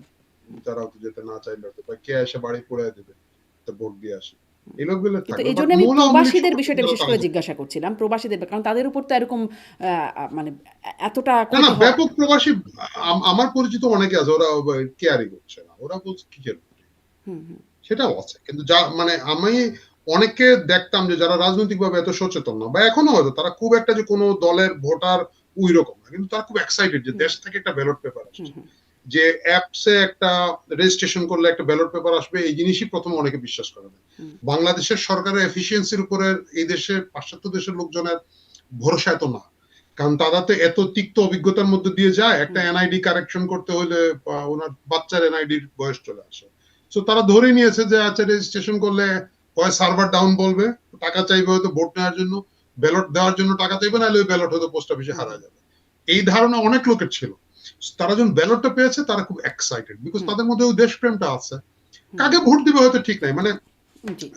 [SPEAKER 2] তারা হয়তো যেতে না চাইলে হয়তো, বা কে এসে বাড়ি পড়ে দিবে, তো ভোট দিয়ে আসে, এই লোকগুলো
[SPEAKER 1] কিন্তু
[SPEAKER 2] থাকবে।
[SPEAKER 1] এই
[SPEAKER 2] বাট
[SPEAKER 1] জন্য আমি
[SPEAKER 2] মূল আওয়ামী লীগ
[SPEAKER 1] প্রবাসীদের
[SPEAKER 2] সমর্থক
[SPEAKER 1] বিষয়টা
[SPEAKER 2] যারা,
[SPEAKER 1] বিশেষ
[SPEAKER 2] তারা
[SPEAKER 1] করে
[SPEAKER 2] যাবে।
[SPEAKER 1] জিজ্ঞাসা করছিলাম। প্রবাসীদের কারণ তাদের উপর তো এরকম মানে এতটা
[SPEAKER 2] না না,
[SPEAKER 1] ক্ষতি হওয়া।
[SPEAKER 2] ব্যাপক প্রবাসী আমার পরিচিত অনেকে আছে, ওরা কেয়ারই করছে না, ওরা বলছে কি কেন,
[SPEAKER 1] হুম, হুম,
[SPEAKER 2] সেটাও আছে। কিন্তু যা মানে আমি অনেককে দেখতাম যে যারা রাজনৈতিক ভাবে এত সচেতন না, বা এখনো হয়তো তারা খুব একটা যে কোনো দলের ভোটার ওই রকম না, কিন্তু তারা খুব এক্সাইটেড যে
[SPEAKER 1] হুম,
[SPEAKER 2] দেশ থেকে একটা ব্যালট পেপার
[SPEAKER 1] হুম,
[SPEAKER 2] আসছে,
[SPEAKER 1] হুম,
[SPEAKER 2] যে অ্যাপসে একটা রেজিস্ট্রেশন করলে একটা ব্যালট পেপার আসবে, এই জিনিসই প্রথমে অনেকে বিশ্বাস করে না।
[SPEAKER 1] হুম,
[SPEAKER 2] বাংলাদেশের সরকারের এফিসিয়েন্সির উপরে এই দেশের পাশ্চাত্য দেশের লোকজনের ভরসা এত না, কারণ তারা তো এত তিক্ত অভিজ্ঞতার মধ্যে দিয়ে যায়, একটা
[SPEAKER 1] হুম,
[SPEAKER 2] এনআইডি কারেকশন করতে হলে ওনার বাচ্চার এনআইডির বয়স চলে আসে। সো তারা ধরে নিয়েছে যে আচ্ছা রেজিস্ট্রেশন করলে হয় সার্ভার ডাউন বলবে, টাকা চাইবে হয়তো ভোট নেওয়ার জন্য, ব্যালট দেওয়ার জন্য টাকা চাইবে, না ওই ব্যালট হয়তো পোস্ট অফিসে
[SPEAKER 1] হুম,
[SPEAKER 2] হারা যাবে। এই ধারণা অনেক লোকের ছিল। তারা যখন ব্যালটটা পেয়েছে তারা খুব এক্সাইটেড, বিকজ
[SPEAKER 1] হুম,
[SPEAKER 2] তাদের মধ্যে ওই দেশপ্রেমটা আছে।
[SPEAKER 1] হুম,
[SPEAKER 2] কাকে ভোট দিবে হয়তো ঠিক নাই। মানে
[SPEAKER 1] হুম, জি।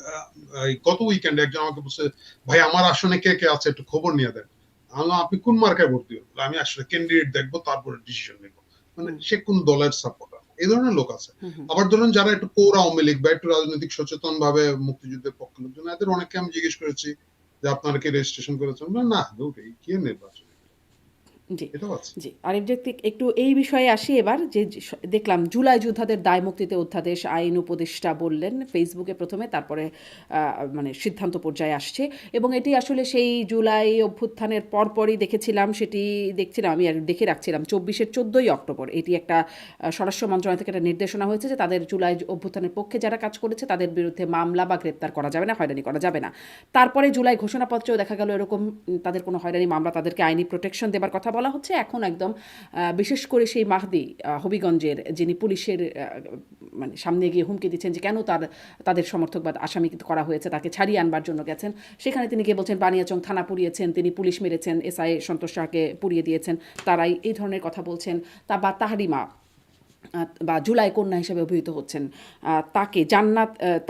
[SPEAKER 2] এই গত উইকেন্ডে একজন আমাকে বলছে, ভাই আমার আসনে কে কে আছে একটু খবর নিয়ে দেন। আমি আপনি কোন মার্কায় ভোট দিবেন? আমি আসলে ক্যান্ডিডেট দেখবো, তারপরে ডিসিশন নেব। মানে
[SPEAKER 1] হুম,
[SPEAKER 2] সে কোন দলের সাপোর্টার, এই ধরনের লোক আছে।
[SPEAKER 1] হুম, হুম।
[SPEAKER 2] আবার ধরুন যারা একটু পৌর আওয়ামী লীগ বা একটু রাজনৈতিক সচেতন ভাবে মুক্তিযুদ্ধের পক্ষে লোকজন, এদের অনেককে আমি জিজ্ঞেস করেছি যে আপনারা কি রেজিস্ট্রেশন করেছেন, না দূর, এই কি নির্বাচন,
[SPEAKER 1] জি,
[SPEAKER 2] এটাও আছে।
[SPEAKER 1] জি। আরেক ব্যক্তি একটু এই বিষয়ে আসি এবার যে দেখলাম জুলাই যোদ্ধাদের দায় মুক্তিতে অধ্যাদেশ আইন উপদেষ্টা বললেন ফেসবুকে প্রথমে, তারপরে মানে সিদ্ধান্ত পর্যায়ে আসছে এবং এটি আসলে সেই জুলাই অভ্যুত্থানের পরপরই দেখেছিলাম, সেটি দেখছিলাম আমি আর দেখে রাখছিলাম 14ই অক্টোবর এটি একটা স্বরাষ্ট্র মন্ত্রণালয় থেকে একটা নির্দেশনা হয়েছে যে তাদের জুলাই অভ্যুত্থানের পক্ষে যারা কাজ করেছে তাদের বিরুদ্ধে মামলা বা গ্রেপ্তার করা যাবে না, হয়রানি করা যাবে না। তারপরে জুলাই ঘোষণাপত্রেও দেখা গেল এরকম তাদের কোনো হয়রানি মামলা, তাদেরকে আইনি প্রোটেকশন দেবার কথা বলা বলা হচ্ছে এখন একদম বিশেষ করে সেই মাহদি হবিগঞ্জের যিনি পুলিশের মানে সামনে গিয়ে হুমকি দিচ্ছেন যে কেন তাদের সমর্থক বা আসামি করা হয়েছে, তাকে ছাড়িয়ে আনবার জন্য গেছেন, সেখানে তিনি গিয়ে বলছেন বানিয়াচং থানা পুড়িয়েছেন, তিনি পুলিশ মেরেছেন, এসআই সন্তোষ শাহকে পুড়িয়ে দিয়েছেন, তারাই এই ধরনের কথা বলছেন। বা তাহারিমা বা জুলাই কন্যা হিসেবে অভিহিত হচ্ছেন, তাকে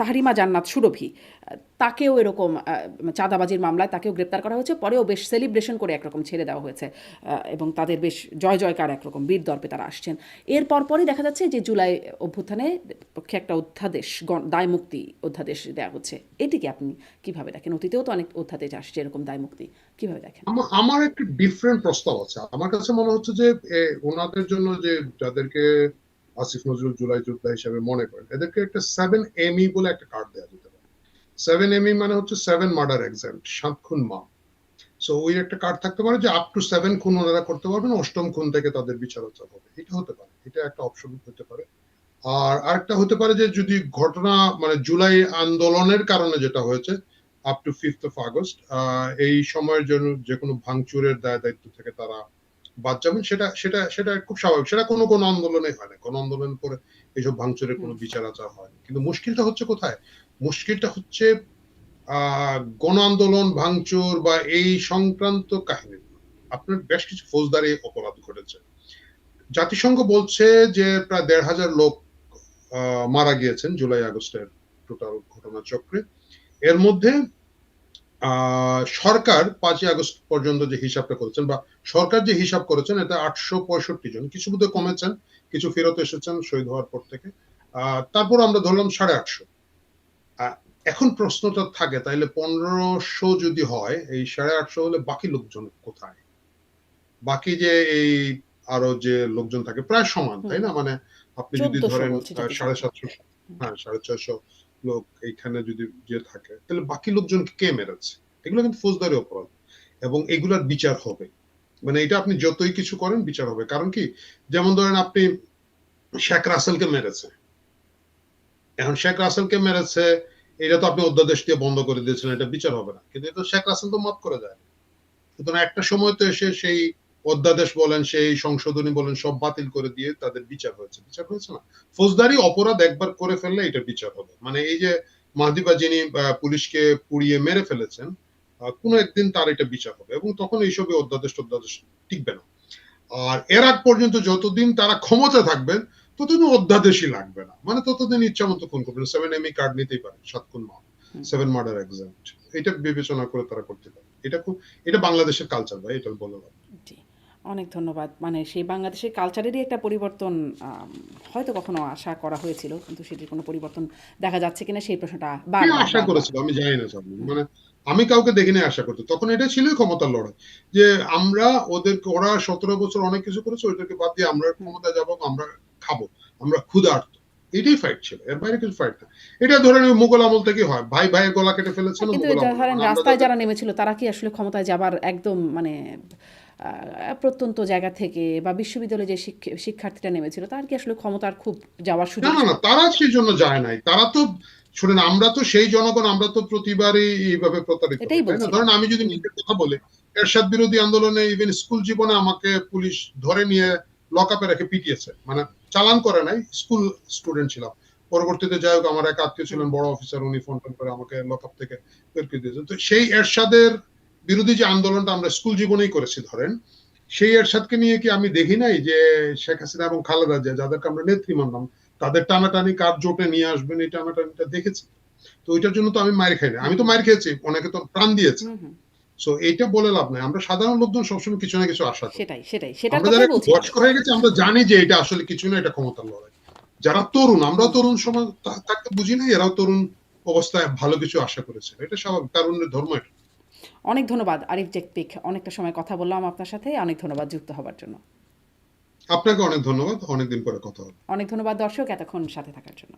[SPEAKER 1] তাহরিমা জান্নাত সুরভি, তাকেও এরকম চাঁদাবাজির মামলায় তাকেও গ্রেপ্তার করা হয়েছে, পরেও বেশ সেলিব্রেশন করে একরকম ছেড়ে দেওয়া হয়েছে এবং তাদের বেশ জয় জয়কার একরকম বীর দর্পে তারা আসছেন। এর পরপরই দেখা যাচ্ছে যে জুলাই অভ্যুত্থানে পক্ষে একটা অধ্যাদেশ, দায় মুক্তি অধ্যাদেশ দেওয়া হচ্ছে। এটিকে আপনি কিভাবে দেখেন? অতীতেও তো অনেক অধ্যাদেশ আসছে এরকম দায় মুক্তি, কিভাবে দেখেন?
[SPEAKER 2] আমার একটা ডিফারেন্ট প্রস্তাব আছে। আমার কাছে মনে হচ্ছে যে ওনাদের জন্য, যে যাদেরকে আসিফ নজরুল জুলাই যোদ্ধা হিসেবে মনে করেন, এদেরকে একটা 7ME বলে একটা কার্ড দেওয়া যেতে পারে। 7ME মানে হচ্ছে 7 মার্ডার এক্সাম্পট, 7 খুন মাফ। সো ওই একটা কার্ড থাকতে পারে যে আপ টু 7 খুন ওনারা করতে পারবেন, 8ম খুন থেকে তাদের বিচার আচার হবে। এটা হতে পারে, এটা একটা অপশন হতে পারে। আর আরেকটা হতে পারে যে যদি ঘটনা মানে জুলাই আন্দোলনের কারণে যেটা হয়েছে up to 5th of August, এই সময়ের জন্য যে কোনো ভাঙচুরের দায়িত্ব থেকে তারা বাদ যাবেন। সেটা সেটা সেটা খুব স্বাভাবিক। সেটা কোনো কোনো আন্দোলনে হয় না। কোনো আন্দোলনের পরে এইসব ভাঙচুরের কোনো বিচার আচার হয় না। কিন্তু মুশকিলটা হচ্ছে কোথায়? মুশকিলটা হচ্ছে গণ আন্দোলন, ভাঙচুর বা এই সংক্রান্ত কাহিনী। আপনার বেশ কিছু ফৌজদারি অপরাধ ঘটেছে। জাতিসংঘ বলছে যে প্রায় 1,500 লোক মারা গিয়েছেন জুলাই আগস্টের টোটাল ঘটনাচক্রে। এর মধ্যে সরকার 5ই আগস্ট পর্যন্ত যে হিসাবটা করেছেন, বা সরকার যে হিসাব করেছেন, এটা 865 জন। কিছু বোধহয় কমেছেন, কিছু ফেরত এসেছেন শহীদ হওয়ার পর থেকে। তারপর আমরা ধরলাম 850। এখন প্রশ্নটা থাকে, তাইলে 1500 যদি হয়, এই 850 হলে বাকি লোকজন কোথায়? বাকি যে এই আরো যে লোকজন থাকে প্রায় সমান, তাই না? মানে আপনি যদি
[SPEAKER 1] 1400
[SPEAKER 2] ধরেন
[SPEAKER 1] বলছে জাতিসংঘ।
[SPEAKER 2] 750, হ্যাঁ 650 লোক এইখানে যদি যে থাকে, তাহলে বাকি লোকজনকে কে মেরেছে? এগুলো কিন্তু ফৌজদারি অপরাধ এবং এগুলোর বিচার হবে। মানে এটা আপনি যতই কিছু করেন বিচার হবে। কারণ কি, যেমন ধরেন আপনি শেখ রাসেলকে মেরেছে, এখন শেখ রাসেলকে মেরেছে, এটা তো আপনি অধ্যাদেশ দিয়ে বন্ধ করে দিয়েছেন, এটা বিচার হবে না। কিন্তু এটা শেখ রাসেল তো মাফ করে যায়। সুতরাং একটা সময় তো এসে সেই অধ্যাদেশ বলেন, সেই সংশোধনী বলেন, সব বাতিল করে দিয়ে তাদের বিচার হয়েছে। বিচার হয়েছে না? ফৌজদারি অপরাধ একবার করে ফেললে এটা বিচার হবে। মানে এই যে মাহদি বা যিনি পুলিশকে পুড়িয়ে মেরে ফেলেছেন, কোনো একদিন তার এটা বিচার হবে এবং তখন এইসব অধ্যাদেশ টিকবে না। আর এর আগ পর্যন্ত যতদিন তারা ক্ষমতা থাকবেন ততদিন অধ্যাদেশই লাগবে না। মানে ততদিন ইচ্ছা মতো খুন করবেন। 7ME কার্ড নিতেই পারেন, 7 খুন মাফ, 7 মার্ডার এক্সাম্পট। এটা বিবেচনা করে তারা করতে পারে। এটা বাংলাদেশের কালচার ভাই, এটা বলে লাভ নেই।
[SPEAKER 1] জি, অনেক ধন্যবাদ। মানে সেই বাংলাদেশের কালচারেরই একটা পরিবর্তন হয়তো কখনো আশা করা হয়েছিল, কিন্তু সেটির কোনো পরিবর্তন দেখা যাচ্ছে কিনা সেই প্রশ্নটা
[SPEAKER 2] কে
[SPEAKER 1] বারবার
[SPEAKER 2] আশা
[SPEAKER 1] বারবার।
[SPEAKER 2] করেছিল আমি জানি না সামনে। মানে আমি কাউকে দেখিনি আশা করতে। তখন এটা ছিলই ক্ষমতার লড়াই, যে আমরা ওরা 17 বছর অনেক কিছু করেছে, ওইটাকে বাদ দিয়ে আমরা ক্ষমতায় যাবো, আমরা খাবো, আমরা ক্ষুধার্ত। এটাই ফাইট ছিল, এর বাইরে কিছু ফাইট না। এটা ধরেন ওই মুঘল আমল থেকে হয়, ভাই ভাইয়ের গলা কেটে ফেলেছিল
[SPEAKER 1] কিন্তু
[SPEAKER 2] মুঘল আমলে।
[SPEAKER 1] ধরেন
[SPEAKER 2] মানে আমরা
[SPEAKER 1] রাস্তায়
[SPEAKER 2] যাদের
[SPEAKER 1] যারা নেমেছিল তারা কি আসলে ক্ষমতায় যাবার একদম মানে প্রত্যন্ত জায়গা থেকে বা বিশ্ববিদ্যালয়ে যে শিক্ষার্থীরা নেমেছিল তার কি আসলে ক্ষমতার খুব যাওয়ার
[SPEAKER 2] না
[SPEAKER 1] সুযোগ
[SPEAKER 2] না
[SPEAKER 1] ছিল?
[SPEAKER 2] না, তারা সেই জন্য যায় নাই। তারা তো শুনেন, আমরা তো সেই জনগণ, আমরা তো প্রতিবারই এইভাবে প্রতারিত হই,
[SPEAKER 1] এটাই
[SPEAKER 2] তাই না?
[SPEAKER 1] বলছিলাম।
[SPEAKER 2] ধরেন আমি যদি নিজের কথা বলি, এরশাদ বিরোধী আন্দোলনে ইভেন স্কুল জীবনে আমাকে পুলিশ ধরে নিয়ে লকআপে রেখে পিটিয়েছে। মানে চালান করে নাই, স্কুল স্টুডেন্ট ছিলাম। পরবর্তীতে যাই হোক, আমার এক আত্মীয় ছিলেন বড় অফিসার, উনি ফোন টোন করে আমাকে লকআপ থেকে বের করে দিয়েছেন। তো সেই এরশাদের বিরোধী যে আন্দোলনটা আমরা স্কুল জীবনেই করেছি ধরেন, সেই এরশাদকে নিয়ে কি আমি দেখি নাই যে শেখ হাসিনা এবং খালেদা জিয়া, যাদেরকে আমরা নেত্রী মানলাম, তাদের টানাটানি কার জোটে নিয়ে আসবেন, এই টানাটানিটা দেখেছি। তো ওইটার জন্য তো আমি মার খাই না। আমি তো মার খেয়েছি, অনেকে তো প্রাণ দিয়েছে।
[SPEAKER 1] হুম হুম,
[SPEAKER 2] সো এইটা বলে লাভ নাই। আমরা সাধারণ লোকজন সবসময় কিছু না কিছু আশা করি।
[SPEAKER 1] সেটাই সেটাই সেটার
[SPEAKER 2] আমরা যারা
[SPEAKER 1] কথাই
[SPEAKER 2] একটু
[SPEAKER 1] বলছিলাম।
[SPEAKER 2] বয়স্ক হয়ে গেছি, আমরা জানি যে এটা আসলে কিছু না, এটা ক্ষমতার লড়াই। যারা তরুণ, আমরাও তরুণ সমাজ থাকতে বুঝি না, এরাও তরুণ অবস্থায় ভালো কিছু আশা করেছে। এটা স্বাভাবিক, তারুণ্যের ধর্ম এটা।
[SPEAKER 1] অনেক ধন্যবাদ আরিফ জেকপিক, অনেকটা সময় কথা বললাম আপনার সাথে। অনেক ধন্যবাদ যুক্ত হবার জন্য।
[SPEAKER 2] আপনাকে অনেক ধন্যবাদ, অনেকদিন পরে কথা হবে।
[SPEAKER 1] অনেক ধন্যবাদ দর্শক এতক্ষণ সাথে থাকার জন্য।